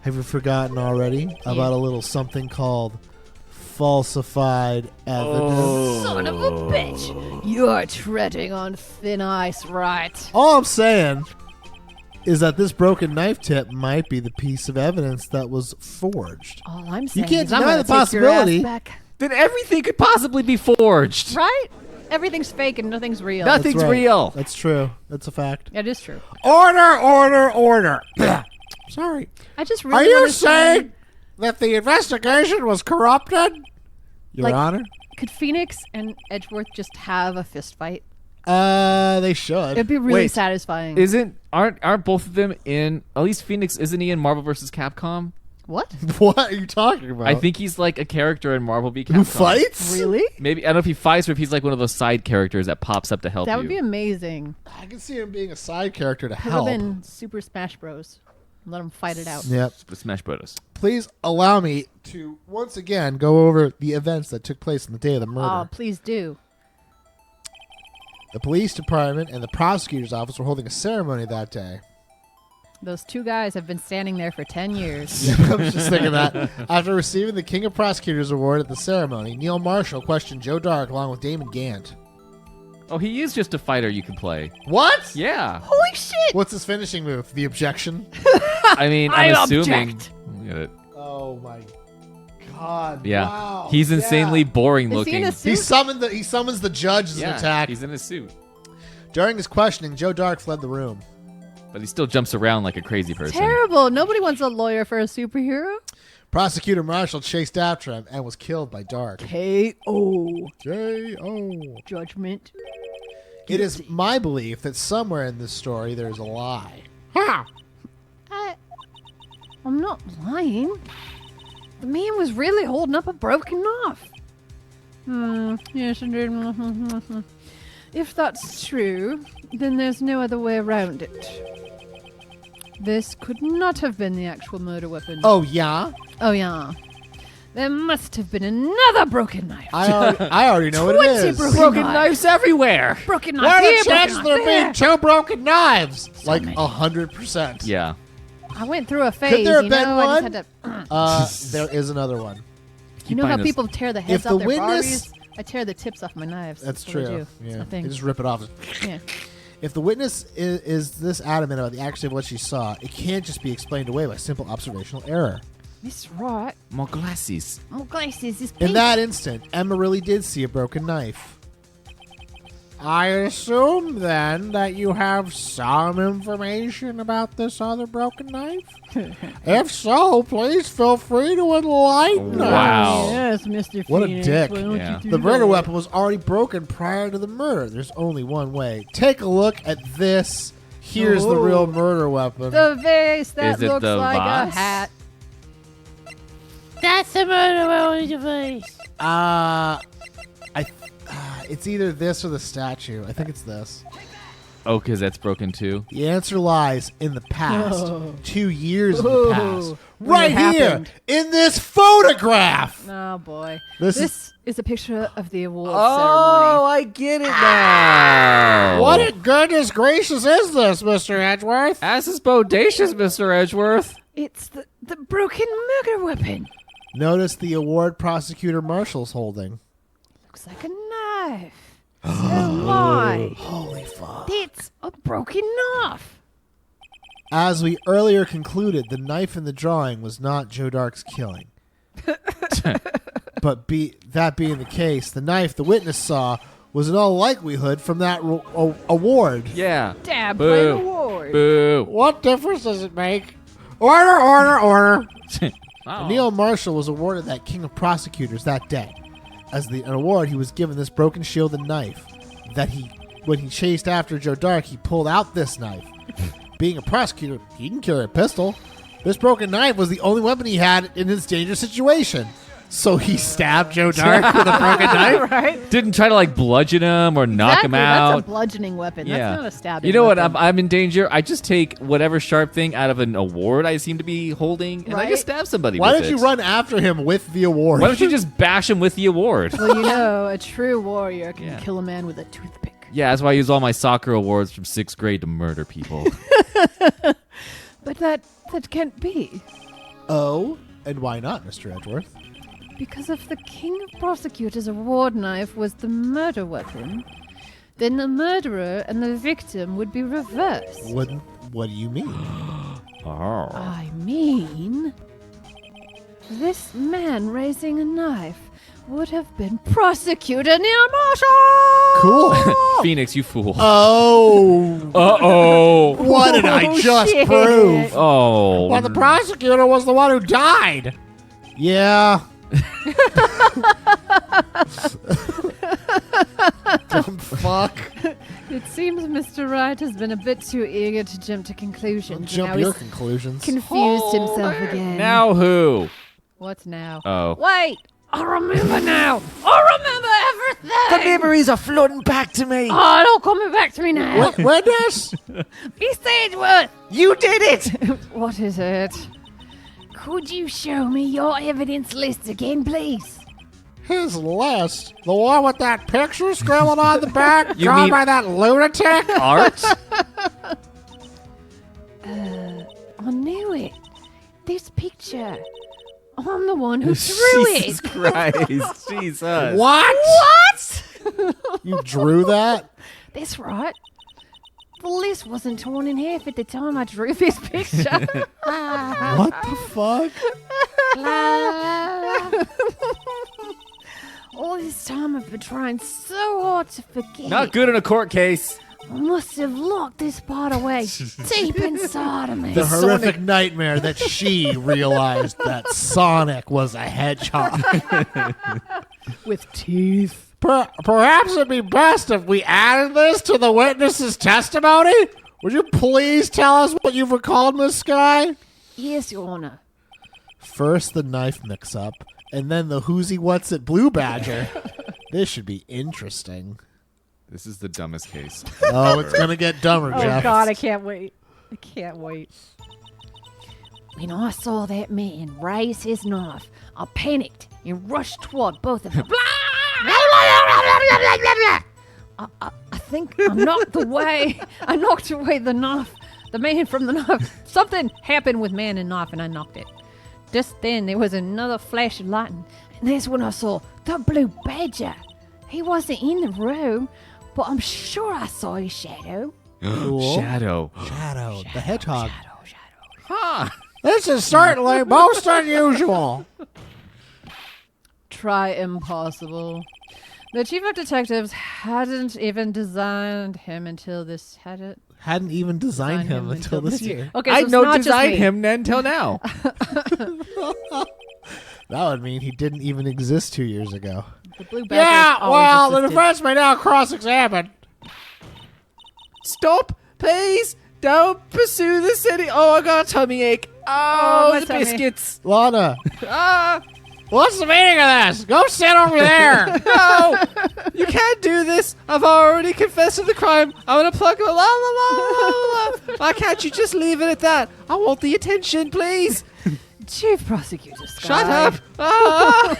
Have you forgotten already about a little something called falsified evidence? Son of a bitch! You're treading on thin ice, right? All I'm saying is that this broken knife tip might be the piece of evidence that was forged. All I'm saying can't is I'm deny gonna the take your ass possibility. back. Then everything could possibly be forged. Right? Everything's fake and nothing's real. Nothing's That's right. real. That's true. That's a fact. It is true. Order. Sorry. I just Are really you wanna say, saying that the investigation was corrupted? Your Like- Honor? could Phoenix and Edgeworth just have a fist fight? They should. It'd be really Wait, satisfying. Aren't both of them in? At least Phoenix isn't he in Marvel vs. Capcom? What? What are you talking about? I think he's like a character in Marvel v. Capcom. Who fights? Really? Maybe I don't know if he fights or if he's like one of those side characters that pops up to help That you. would be amazing. I can see him being a side character to Put help. them in Super Smash Bros. Let them fight it out. Yep. Smash Bros. Please allow me to once again go over the events that took place on the day of the murder. Oh, please do. The police department and the prosecutor's office were holding a ceremony that day. Those two guys have been standing there for 10 years. I was just thinking that. After receiving the King of Prosecutors Award at the ceremony, Neil Marshall questioned Joe Dark along with Damon Gant. Oh, he is just a fighter you can play. What? Yeah. Holy shit! What's his finishing move? The objection? I mean, I I'm assuming. object. Look at it. Oh my god. Yeah. Wow. He's insanely boring Is he in looking. a suit? He summons the judge as an Yeah, attack. he's in a suit, During his questioning, Joe Dark fled the room. but he still jumps around like a crazy person. Terrible. Nobody wants a lawyer for a superhero. Prosecutor Marshall chased after him and was killed by Dark. K.O. J.O. Judgment. It is my belief that somewhere in this story there is a lie. I'm not lying. The man was really holding up a broken knife. Yes, I did. If that's true, then there's no other way around it. This could not have been the actual murder weapon. Oh, yeah? Oh, yeah. There must have been another broken knife. I already know what it 20 is. broken knives. knives everywhere. Broken knife What are here, the chances broken of knife there there. being two broken knives? Like 100%. Yeah. I went through a phase, there have you been know. I one? just had to. There is another one. You know how find this- people tear the heads If off the their witness- Barbies? I tear the tips off my knives. That's what I true. do. It's Yeah. my thing. You just rip it off. Yeah. If the witness is this adamant about the accuracy of what she saw, it can't just be explained away by simple observational error. That's right. More glasses. My glasses is In pink. that instant, Emma really did see a broken knife. I assume then that you have some information about this other broken knife? If so, please feel free to enlighten us. Wow. Yes, Mr. What a Phoenix, dick. why don't Yeah. you do The murder that? weapon was already broken prior to the murder. There's only one way. Take a look at this. Here's the real murder weapon. The vase that Is it looks the like a vase? hat. That's the murder weapon device. It's either this or the statue. I think it's this. Oh, because that's broken too. The answer lies in the past. Oh. 2 years in the Oh, past. when Right it here happened. in this photograph. Oh boy. This This is a picture of the awards Oh, I get it now. What in goodness gracious is this, Mr. Edgeworth? Ass is bodacious, Mr. Edgeworth. ceremony. It's the broken murder weapon. Notice the award prosecutor Marshall's holding. Looks like a knife. Oh my. Holy fuck. It's a broken knife. As we earlier concluded, the knife in the drawing was not Joe Dark's killing. But that being the case, the knife the witness saw was in all likelihood from that award. Yeah. Damn, Boo. play an award. Boo. What difference does it make? Order. Oh. Neil Marshall was awarded that King of Prosecutors that day. As an award, he was given this broken shield and knife. When he chased after Joe Dark, he pulled out this knife. Being a prosecutor, he can carry a pistol. This broken knife was the only weapon he had in this dangerous situation. So he stabbed Joe Dark with a broken knife? Right? Didn't try to like bludgeon him or knock him That's out. a bludgeoning weapon. Yeah. That's not a stabbing You know what? weapon. I'm in danger. I just take whatever sharp thing out of an award I seem to be holding, and I Right. just stab somebody Why with did it. you run after him with the award? Why don't you just bash him with the award? Well, you know, a true warrior can Yeah. kill a man with a toothpick. Yeah, that's why I use all my soccer awards from 6th grade to murder people. But that can't be. Oh, and why not, Mr. Edgeworth? Because if the King of Prosecutors' award knife was the murder weapon, then the murderer and the victim would be reversed. What do you mean? Oh. I mean, this man raising a knife would have been Prosecutor Neil Marshall! Cool. Phoenix, you fool. Oh, Uh-oh. what did I just shit. prove? Oh. Well, the prosecutor was the one who died. Yeah. Dumb fuck. It seems Mr. Wright has been a bit too eager to jump to conclusions. and Jump now your he's conclusions. confused himself again. Now who? What's now? Oh. Wait! I remember now! I remember everything! memories are flooding back to me. Oh, it all coming back to me now. Witness? Mr. Edgeworth! You did it. What is it? Could you show me your evidence list again, please? His list? The one with that picture scribbled on the back, You drawn mean- by that lunatic? Art? I knew it. This picture. I'm the one who drew Jesus it. Christ. Jesus. What? You drew that? That's right. The list wasn't torn in half at the time I drew this picture. What the fuck? All this time I've been trying so hard to forget. Not good in a court case. I must have locked this part away deep inside of me. The horrific nightmare that she realized that Sonic was a hedgehog. With teeth. Perhaps it'd be best if we added this to the witness's testimony? Would you please tell us what you've recalled, Miss Sky? Yes, Your Honor. First the knife mix-up, and then the who's he what's it Blue Badger. This should be interesting. This is the dumbest case. Oh, it's gonna get dumber, Oh, Jeff. God, I can't wait. I can't wait. When I saw that man raise his knife, I panicked and rushed toward both of them. I think I knocked away the knife. The man from the knife. Something happened with man and knife, and I knocked it. Just then, there was another flash of lightning. And that's when I saw the blue badger. He wasn't in the room, but I'm sure I saw his shadow. Cool. Shadow. Shadow, the hedgehog. Huh. This is certainly most unusual. Try impossible. The chief of detectives hadn't even designed him until this had it. Hadn't even designed him until this year. Okay, so I it's know not just designed me. him until now. That would mean he didn't even exist 2 years ago. The blue badger Yeah, always well, the existed. defense may now cross-examine. Stop, please. Don't pursue the city. Oh, I got a tummy ache. Oh, my the tummy. biscuits. Lana, Ah, What's the meaning of this? Go sit over there. no. You can't do this. I've already confessed to the crime. I'm going to plug la la la la la. Why can't you just leave it at that? I want the attention, please. Chief prosecutor Sky. Shut up. Ah,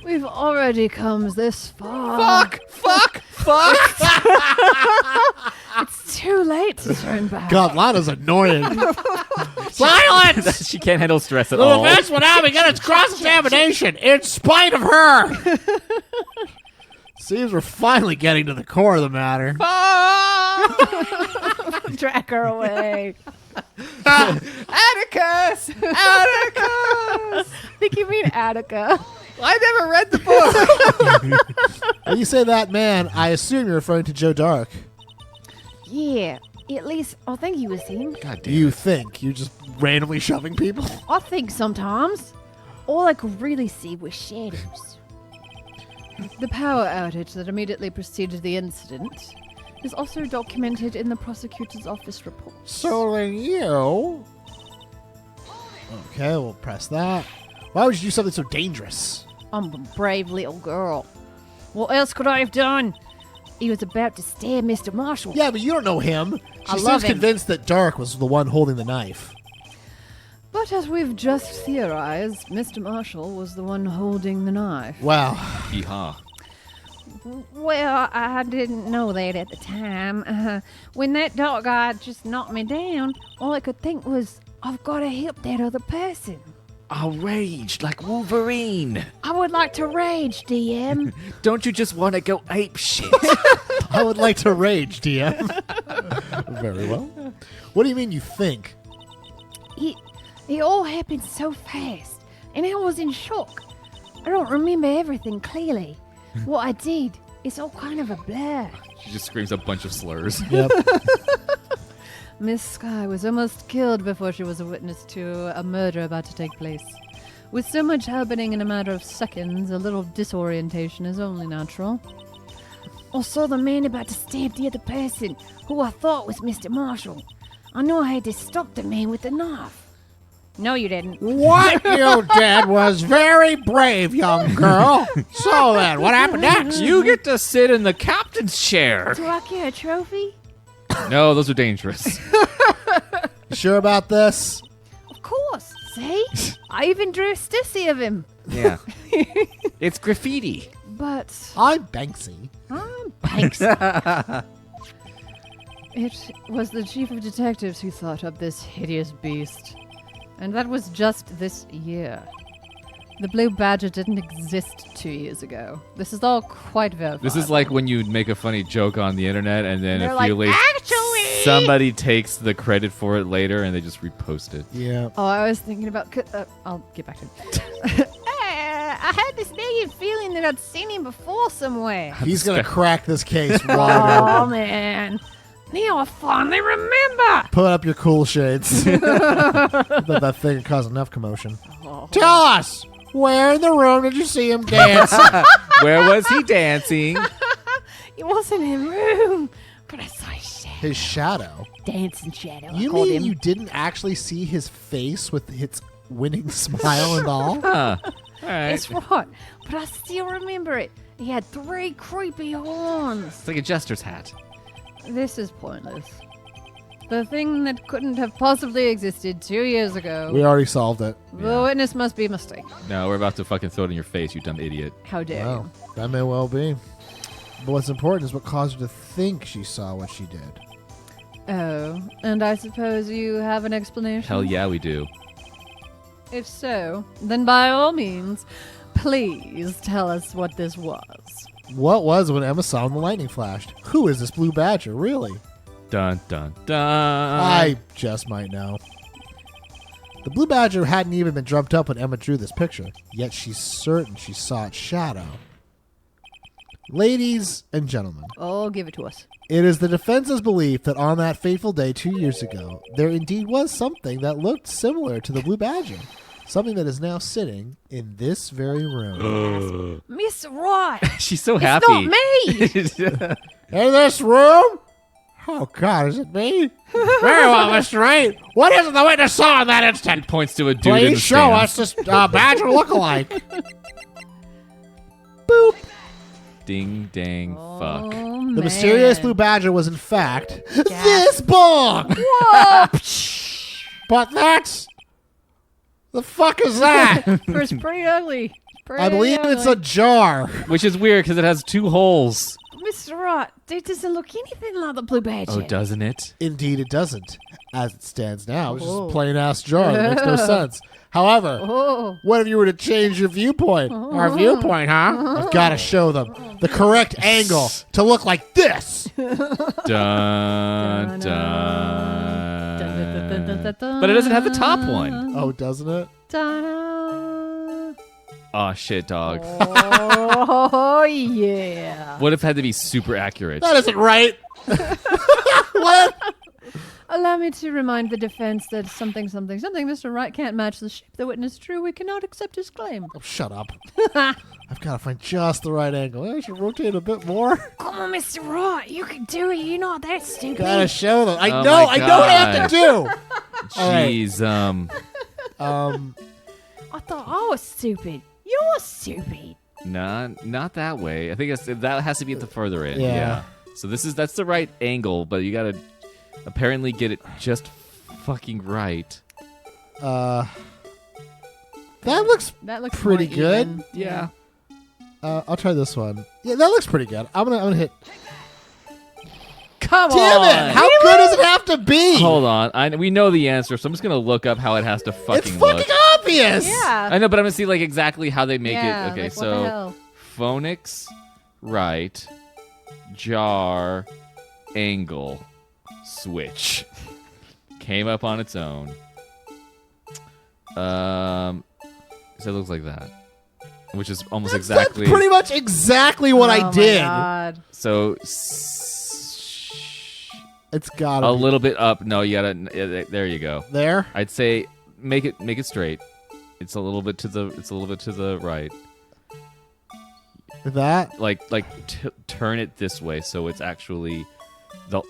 We've already come this far. fuck. It's too late to turn back. God, Lana's annoying. Silence! She can't handle stress at The all. defense will now begin its cross-examination in spite of her. Seems we're finally getting to the core of the matter. Drag her away. Atticus! Atticus! I think you mean Attica. I never read the book. When you say that man, I assume you're referring to Joe Dark. Yeah, at least I think he was him. God damn. You think you're just randomly shoving people? I think sometimes. All I could really see was shadows. The power outage that immediately preceded the incident is also documented in the prosecutor's office report. So then you. Okay, we'll press that. Why would you do something so dangerous? I'm a brave little girl. What else could I have done? He was about to stab Mr. Marshall. Yeah, but you don't know him. She I seems love him. convinced that Dark was the one holding the knife. But as we've just theorized, Mr. Marshall was the one holding the knife. Wow. Yeehaw. Well, I didn't know that at the time. When that dog guy just knocked me down, all I could think was, I've got to help that other person. I'll rage like Wolverine. I would like to rage, DM. Don't you just want to go ape shit? I would like to rage, DM. Very well. What do you mean you think? It all happened so fast, and I was in shock. I don't remember everything clearly. What I did, it's all kind of a blur. She just screams a bunch of slurs. Yep. Miss Sky was almost killed before she was a witness to a murder about to take place. With so much happening in a matter of seconds, a little disorientation is only natural. I saw the man about to stab the other person, who I thought was Mr. Marshall. I knew I had to stop the man with the knife. No, you didn't. What you did was very brave, young girl. So then, what happened next? You get to sit in the captain's chair. Do I get a trophy? No, those are dangerous. You sure about this? Of course. See? I even drew a stissy of him. Yeah. It's graffiti. But I'm Banksy. Thanks. it was the chief of detectives who thought up this hideous beast. And that was just this year. The Blue Badger didn't exist 2 years ago. This is all quite verifiable. This is like when you make a funny joke on the internet and then They're a like, few later actually. somebody takes the credit for it later and they just repost it. Yeah. Oh, I was thinking about... I'll get back to it. I had this nagging feeling that I'd seen him before somewhere. He's going to crack this case wide Oh, open. man. Now I finally remember. Put up your cool shades. I thought that thing would cause enough commotion. Tell us, where in the room did you see him dance? Where was he dancing? It wasn't in room, but I saw his shadow. His shadow. Dancing shadow, You I called mean him. you didn't actually see his face with its winning smile and all? Huh. All right. That's right, but I still remember it. He had 3 creepy horns. It's like a jester's hat. This is pointless. The thing that couldn't have possibly existed 2 years ago. We already solved it. The witness must be mistaken. No, we're about to fucking throw it in your face, you dumb idiot. How dare Wow, that may well be. But what's important is what caused her to think she saw what she did. you? Oh, and I suppose you have an explanation? Hell yeah, we do. If so, then by all means, please tell us what this was. What was when Emma saw when the lightning flashed? Who is this blue badger, really? Dun, dun, dun. I just might know. The blue badger hadn't even been dreamt up when Emma drew this picture, yet she's certain she saw its shadow. Ladies and gentlemen, Oh, give it to us. it is the defense's belief that on that fateful day 2 years ago, there indeed was something that looked similar to the blue badger. Something that is now sitting in this very room. Miss Wright. She's so It's happy. not me. In this room? Oh, God, is it me? Very well, Mr. Wright. What is it the witness saw in that instant? Points to a dude in the Please show stands. us this badger look-alike. Ding, dang, fuck. Oh, The mysterious blue badger was, in fact, this book! But that's... The fuck is that? It's pretty ugly. I believe it's a jar. Which is weird because it has 2 holes. Mr. Wright, that doesn't look anything like the blue badger. Oh, doesn't it? Indeed, it doesn't. As it stands now, it's just a plain-ass jar that makes no sense. However, Oh, what if you were to change your viewpoint? Our viewpoint, huh? I've got to show them the correct angle to look like this. Dun, dun. But it doesn't have the top one. Oh, doesn't it? Oh, shit, dog. Oh, yeah. What if it had to be super accurate? That isn't right. What? Allow me to remind the defense that something, Mr. Wright can't match the shape the witness drew. We cannot accept his claim. Oh, shut up. I've got to find just the right angle. I should rotate a bit more. Come on, Mr. Wright. You can do it. You're not that stupid. Gotta show them. I Oh know my what I have to do. All right. Jeez, I thought I was stupid. You're stupid. not that way. I think that has to be at the further end. Yeah. So that's the right angle, but you gotta apparently get it just fucking right. That looks That looks pretty more good. even. Yeah. I'll try this one. Yeah, that looks pretty good. I'm gonna hit. Come Damn on! it! How good does it have to be? Hold on. We know the answer, so I'm just gonna look up how it has to fucking It's fucking look. obvious. Yeah. I know, but I'm gonna see like exactly how they make Yeah, it. Okay, like, what the so hell? phonics, right, jar, angle, switch. Came up on its own. So it looks like that, which is almost exactly. That's pretty much exactly what I Oh my did. God. So It's gotta a be little bit up. No, you gotta. There you go. there. I'd say make it straight. It's a little bit to the right. That. Like turn it this way so it's actually the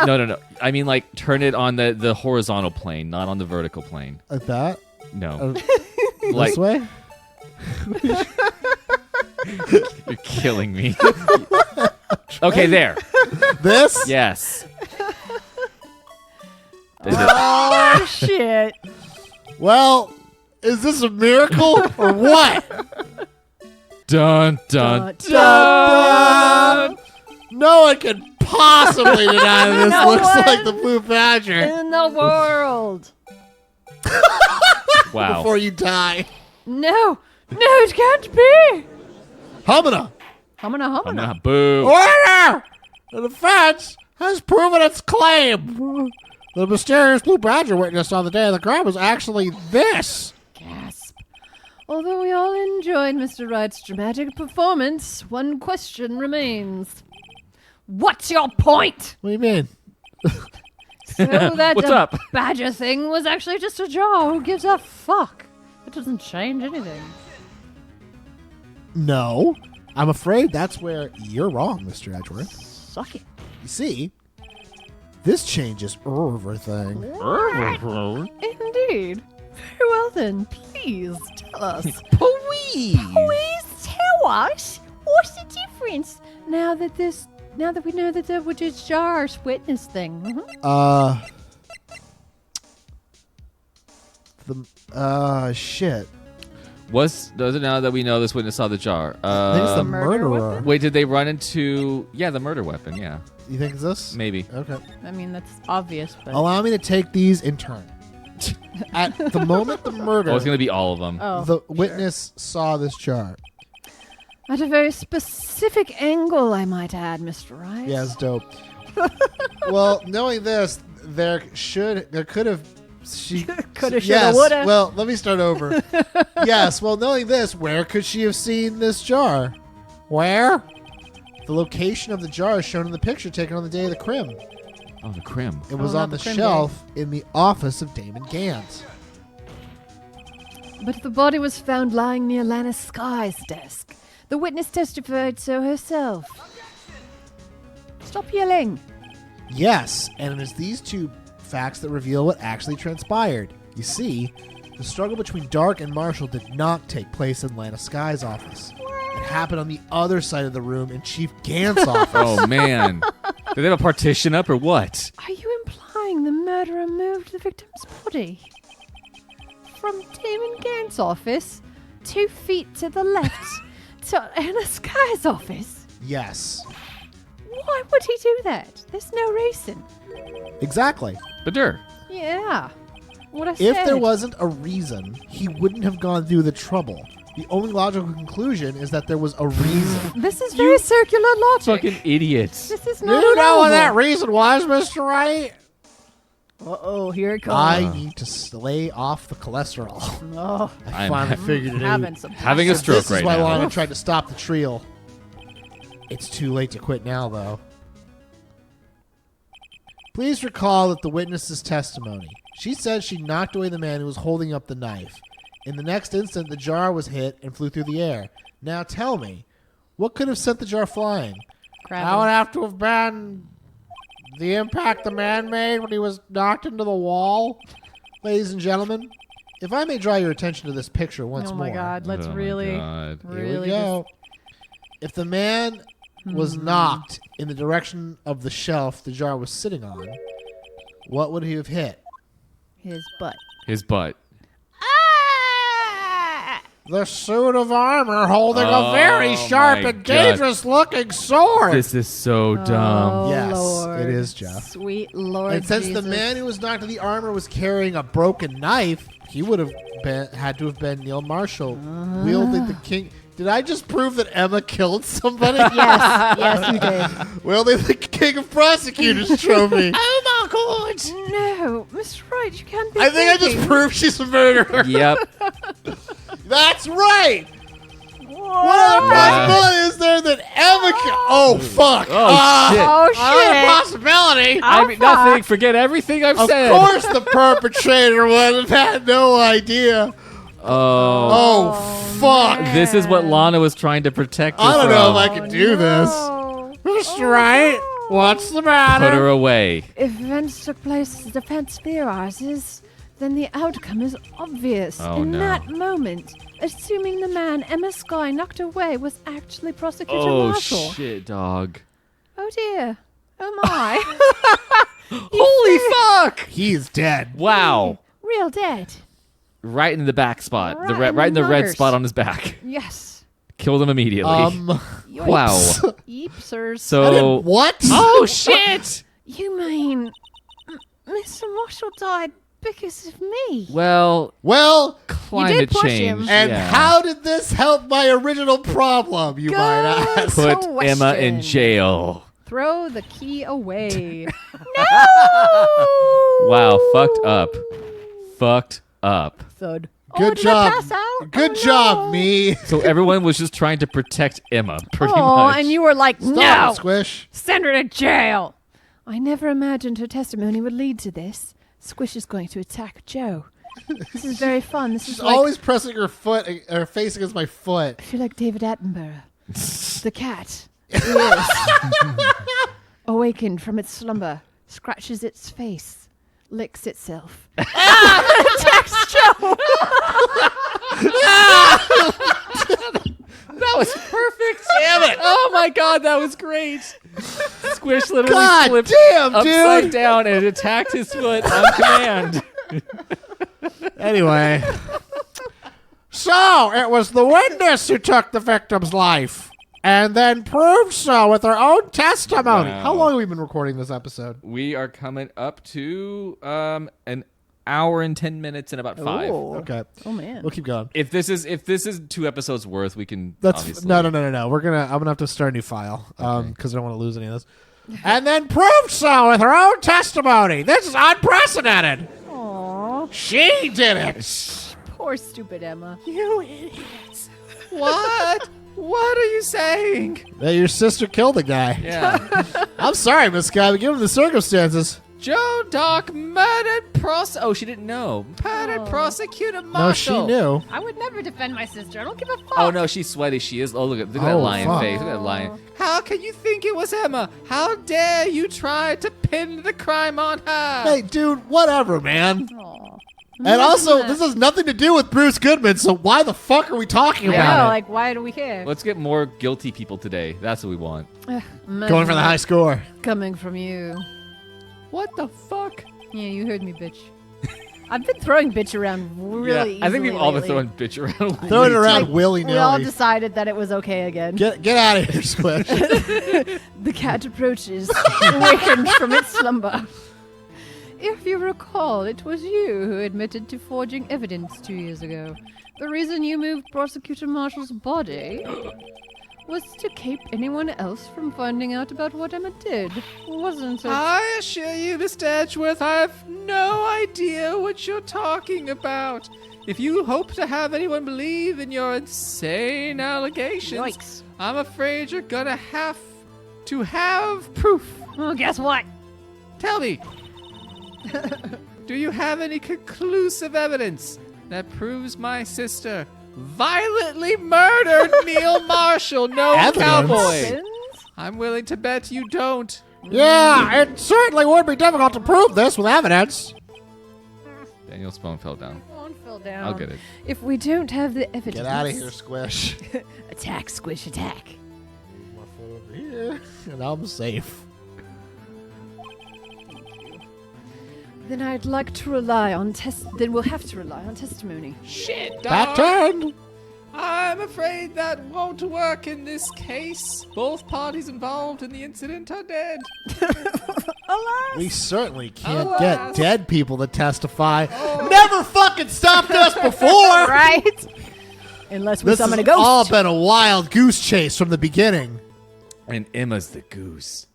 no. I mean like turn it on the horizontal plane, not on the vertical plane. Like that. No. This way. You're killing me. Okay, there. This. Yes. Oh, shit. Well, is this a miracle or what? Dun dun Dun, dun. No one can possibly deny this No looks one. like the Blue Badger. In the world. Wow. Before you die. No, it can't be. Humana. Humana. Boo. Order! The defense has proven its claim. The mysterious Blue Badger witnessed on the day of the crime was actually this. Gasp. Although we all enjoyed Mr. Wright's dramatic performance, one question remains. What's your point? What do you mean? So that What's up? badger thing was actually just a jar. Who gives a fuck? It doesn't change anything. No. I'm afraid that's where you're wrong, Mr. Edgeworth. Suck it. You see, this changes everything. Indeed. Very well then. Please tell us. Please. Please tell us. What's the difference? Now that we know that there was just jars witness thing. Mhm. Shit. Does it now that we know this witness saw the jar? I think it's the Murder murderer. weapon? Wait, did they run into the murder weapon? Yeah, You think it's this? maybe. Okay. I mean, that's obvious, but... Allow me to take these in turn. At the moment the murder, Oh, it's gonna be all of them. Oh, the witness saw this jar. at a very specific angle, I might add, Mr. Wright. Yeah, it's dope. Well, knowing this, there could have. She Coulda, shoulda, yes. woulda. Well, let me start over. Yes. Well, knowing this, where could she have seen this jar? Where? The location of the jar is shown in the picture taken on the day of the crime. Oh, the crim. It was not on the the crime shelf in the office of Damon Gant. But the body was found lying near Lana Sky's desk. The witness testified so herself. Stop yelling. Yes, and it is these two facts that reveal what actually transpired. You see, the struggle between Dark and Marshall did not take place in Lana Sky's office. It happened on the other side of the room in Chief Gant's office. Oh man, did they have a partition up or what? Are you implying the murderer moved the victim's body from Damon Gant's office 2 feet to the left to Anna Sky's office? Yes, Why would he do that? There's no reason. exactly. Badur. Yeah. What I If said. there wasn't a reason, he wouldn't have gone through the trouble. The only logical conclusion is that there was a reason. This is very circular logic. Fucking idiots. This is Do not you know what normal. that reason was, Mr. Wright? Uh-oh, here it comes. I need to lay off the cholesterol. Oh, I I'm finally figured it out. having some. Having a stroke This is right why now. Lana tried to stop the trio. It's too late to quit now, though. Please recall that the witness's testimony. She said she knocked away the man who was holding up the knife. In the next instant, the jar was hit and flew through the air. Now tell me, what could have sent the jar flying? That would have to have been the impact the man made when he was knocked into the wall. Ladies and gentlemen, if I may draw your attention to this picture once Oh more. my God! Let's Oh my really, God. Here really we go. If the man was knocked in the direction of the shelf the jar was sitting on, what would he have hit? his butt. His butt. The suit of armor holding a Oh very sharp my and God. dangerous looking sword. This is so dumb. Oh, Yes, Lord. it is, Jeff. Sweet Lord. And since the Jesus. man who was knocked to the armor was carrying a broken knife, he would have had to have been Neil Marshall, wielding the king. Did I just prove that Emma killed somebody? Yes, you did. Wielding the king of prosecutors trophy. Oh my god! No, Miss Wright, you can't be. I think I just thinking. proved she's a murderer. Yep. That's right. What other possibility is there that Emma? Oh fuck! Oh, shit. Oh Another shit! possibility. I mean, nothing. Forget everything I've Of said. course, the perpetrator would have had no idea. Oh. Oh fuck! This is what Lana was trying to protect her I don't know from. if I can do this. No. Mr. Wright, what's the matter? Put her away. If events took place as the defense theorizes, then the outcome is obvious. Oh, In no. that moment, assuming the man Emma Sky knocked away was actually Prosecutor Oh, Marshall. shit, dog. Oh dear. Oh my. Holy fuck! He's dead. Wow. Real dead. Right in the back spot. Right Right in the red nutters. spot on his back. Yes. Killed him immediately. Wow. Yeepsers. So. What? Oh, shit! You mean Mr. Marshall died because of me? Well, Well, climate push change. him. and yeah. how did this help my original problem, you might ask? Put question. Emma in jail. Throw the key away. Wow, fucked up. Fucked up. Thud. Good did I job. pass out? Good Oh, job, no. me. So everyone was just trying to protect Emma, pretty Oh, much. and you were like, Stop no, it, Squish. send her to jail. I never imagined her testimony would lead to this. Squish is going to attack Joe. This is very fun. This She's is like, always pressing her face against my foot. I feel like David Attenborough. The cat. Yes. Awakened from its slumber, scratches its face, licks itself. Attacks Joe. That was perfect. Damn it. Oh my god, that was great. Squish literally God flipped damn, upside dude. down and attacked his foot on command. Anyway. So, it was the witness who took the victim's life and then proved so with her own testimony. Wow. How long have we been recording this episode? We are coming up to an hour and 10 minutes and about 5. Oh. Okay. Oh man. We'll keep going. If this is 2 episodes worth, we can That's obviously. no. I'm gonna have to start a new file because I don't want to lose any of this. And then proved so with her own testimony. This is unprecedented. Aw, She did it. poor stupid Emma. You idiots. What? What are you saying? That your sister killed the guy. Yeah. I'm sorry, Miss Guy, but given the circumstances. Joe Doc murdered Oh, she didn't know. Murdered prosecutor No, Marshall. she knew. I would never defend my sister. I don't give a fuck. Oh no, she's sweaty. She is. Oh, look at that Oh, lion fuck. face. Look at that lion. How can you think it was Emma? How dare you try to pin the crime on her? Hey, dude, whatever, man. Aw. And also, this has nothing to do with Bruce Goodman, so why the fuck are we talking I about know, it? like, why do we care? Let's get more guilty people today. That's what we want. Going for the high score. Coming from you. What the fuck? Yeah, you heard me, bitch. I've been throwing bitch around really I think easily we've all been lately. throwing bitch around. Throw it way around too- willy We all nilly. decided that it was okay again. Get out of here, Squish. The cat approaches, awakened from its slumber. If you recall, it was you who admitted to forging evidence 2 years ago. The reason you moved Prosecutor Marshall's body was to keep anyone else from finding out about what Emma did, wasn't it? I assure you, Mr. Edgeworth, I have no idea what you're talking about. If you hope to have anyone believe in your insane allegations, Yikes. I'm afraid you're gonna have to have proof. Well, guess what? Tell me, do you have any conclusive evidence that proves my sister violently murdered Neil Marshall, no Evidence? cowboy? I'm willing to bet you don't. Yeah, it certainly would be difficult to prove this with evidence. Daniel's phone fell down. Phone fell down. I'll get it. If we don't have the evidence... Get out of here, Squish. Attack, Squish, attack. My foot over here, and I'm safe. Then I'd like to rely on Then we'll have to rely on testimony. Shit, Back dog. turn. I'm afraid that won't work in this case. Both parties involved in the incident are dead. We certainly can't Alas. get dead people to testify. Never fucking stopped us before. Right? Unless we This summon has a ghost. all been a wild goose chase from the beginning. And Emma's the goose.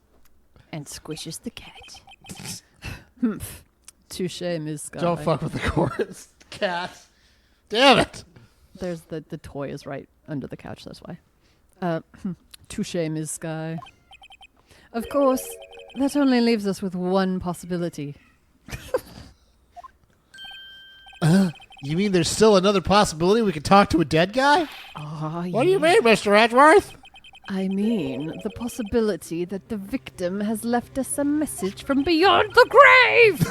And Squish is the cat. Touche, Ms. Sky. Don't fuck with the chorus, cat. Damn it. There's the toy is right under the couch, that's why. Touche, Ms. Sky. Of course, that only leaves us with one possibility. You mean there's still another possibility we could talk to a dead guy? Oh, What do you mean, Mr. Edgeworth? I mean, the possibility that the victim has left us a message from beyond the grave!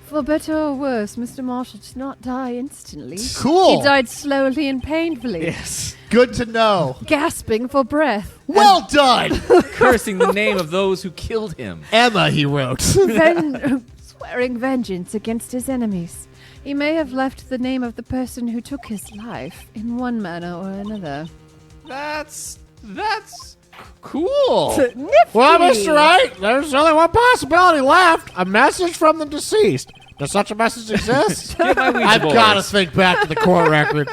For better or worse, Mr. Marshall did not die instantly. Cool. He died slowly and painfully, Yes. Good to know. gasping for breath. Well done. Cursing the name of those who killed him. Emma, he wrote. Then swearing vengeance against his enemies. He may have left the name of the person who took his life in one manner or another. That's cool. Well, Mr. Wright, there's only one possibility left. A message from the deceased. Does such a message exist? Get my Ouija I've board. got to think back to the court record.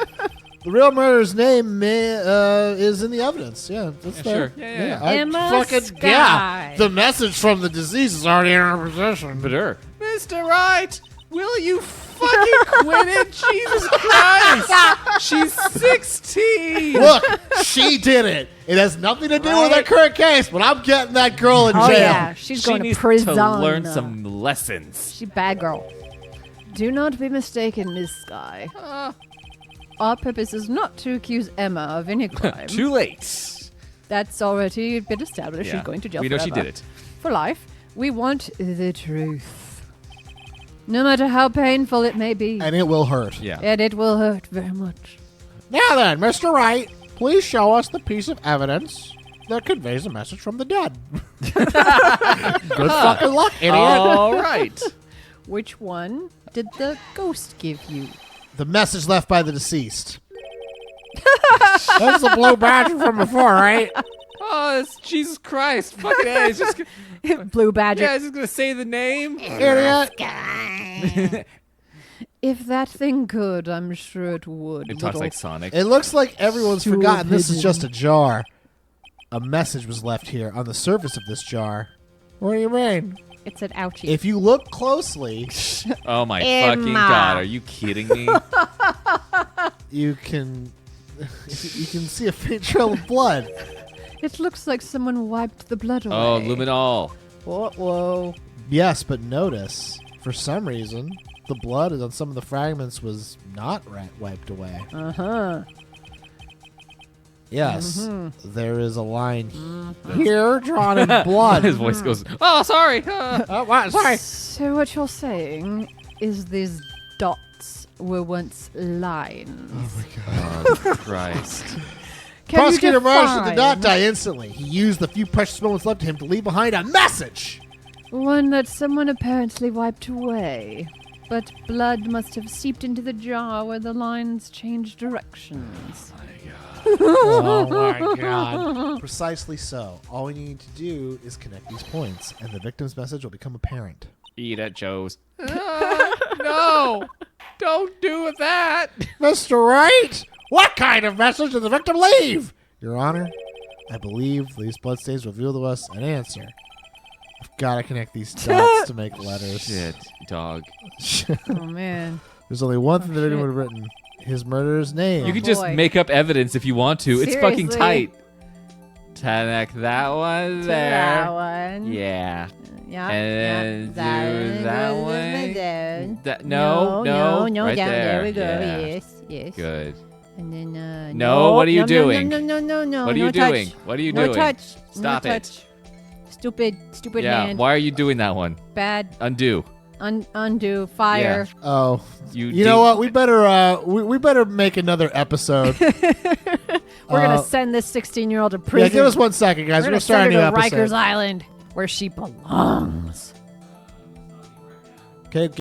The real murderer's name is in the evidence. Yeah, that's there. sure. Yeah. Emma Sky. The message from the deceased is already in our possession. But her. Mr. Wright, will you fucking quit it? Jesus Christ. She's 16. Look, she did it. It has nothing to do with our current case, but I'm getting that girl in Oh jail. yeah, she's She going needs to prison. to learn some lessons. She bad girl. Do not be mistaken, Miss Sky. Our purpose is not to accuse Emma of any crime. Too late. That's already been established. Yeah. She's going to jail We know forever. she did it. For life. We want the truth. No matter how painful it may be. And it will hurt. Yeah. And it will hurt very much. Now then, Mr. Wright, please show us the piece of evidence that conveys a message from the dead. Good fucking luck, idiot. All right. Which one did the ghost give you? The message left by the deceased. That's the blue badger from before, right? Oh, it's Jesus Christ. Fucking A. It's just, Blue badger. yeah, it's just going to say the name. Idiot. If that thing could, I'm sure it would. It talks little- like Sonic. It looks like everyone's Stupid. forgotten this is just a jar. A message was left here on the surface of this jar. What do you mean? It said ouchie. If you look closely, Oh my Emma. fucking god! Are you kidding me? you can see a faint trail of blood. It looks like someone wiped the blood away. Oh, luminol. Whoa. Yes, but notice, for some reason, the blood on some of the fragments was not wiped away. Uh-huh. Yes, there is a line Here, drawn in blood. His voice goes. Oh, sorry. Oh, what? Sorry. So what you're saying is these dots were once lines. Oh, Christ. Can you Prosecutor Marshall did define not die instantly. He used the few precious moments left to him to leave behind a message. one that someone apparently wiped away. But blood must have seeped into the jar where the lines changed directions. Oh, my God. Precisely so. All we need to do is connect these points, and the victim's message will become apparent. Eat at Joe's. No. Don't do that. Mr. Wright, What kind of message did the victim leave? Your Honor, I believe these bloodstains reveal to us an answer. I've got to connect these dots to make letters. Shit, dog. Oh man. There's only one thing that shit. anyone would have written. His murderer's name. You could just boy. make up evidence if you want to. It's fucking Seriously. tight. Connect that one To there. that one. Yeah. Yeah. And do that way. Down. No, no, right down. There we go. Yeah. Yes, yes. Good. And then No, what are you no, doing? No. What are you no doing? Touch. What are you No doing? touch. Stop no it. touch. Stupid Yeah. hand. Why are you doing that one? Bad. Undo. Undo. Fire. Oh, You you know what? We better we better make another episode. We're gonna send this 16-year-old to prison. Yeah, give us 1 second, guys. We're We're gonna gonna start a send new her to episode. Rikers Island, where she belongs. Okay,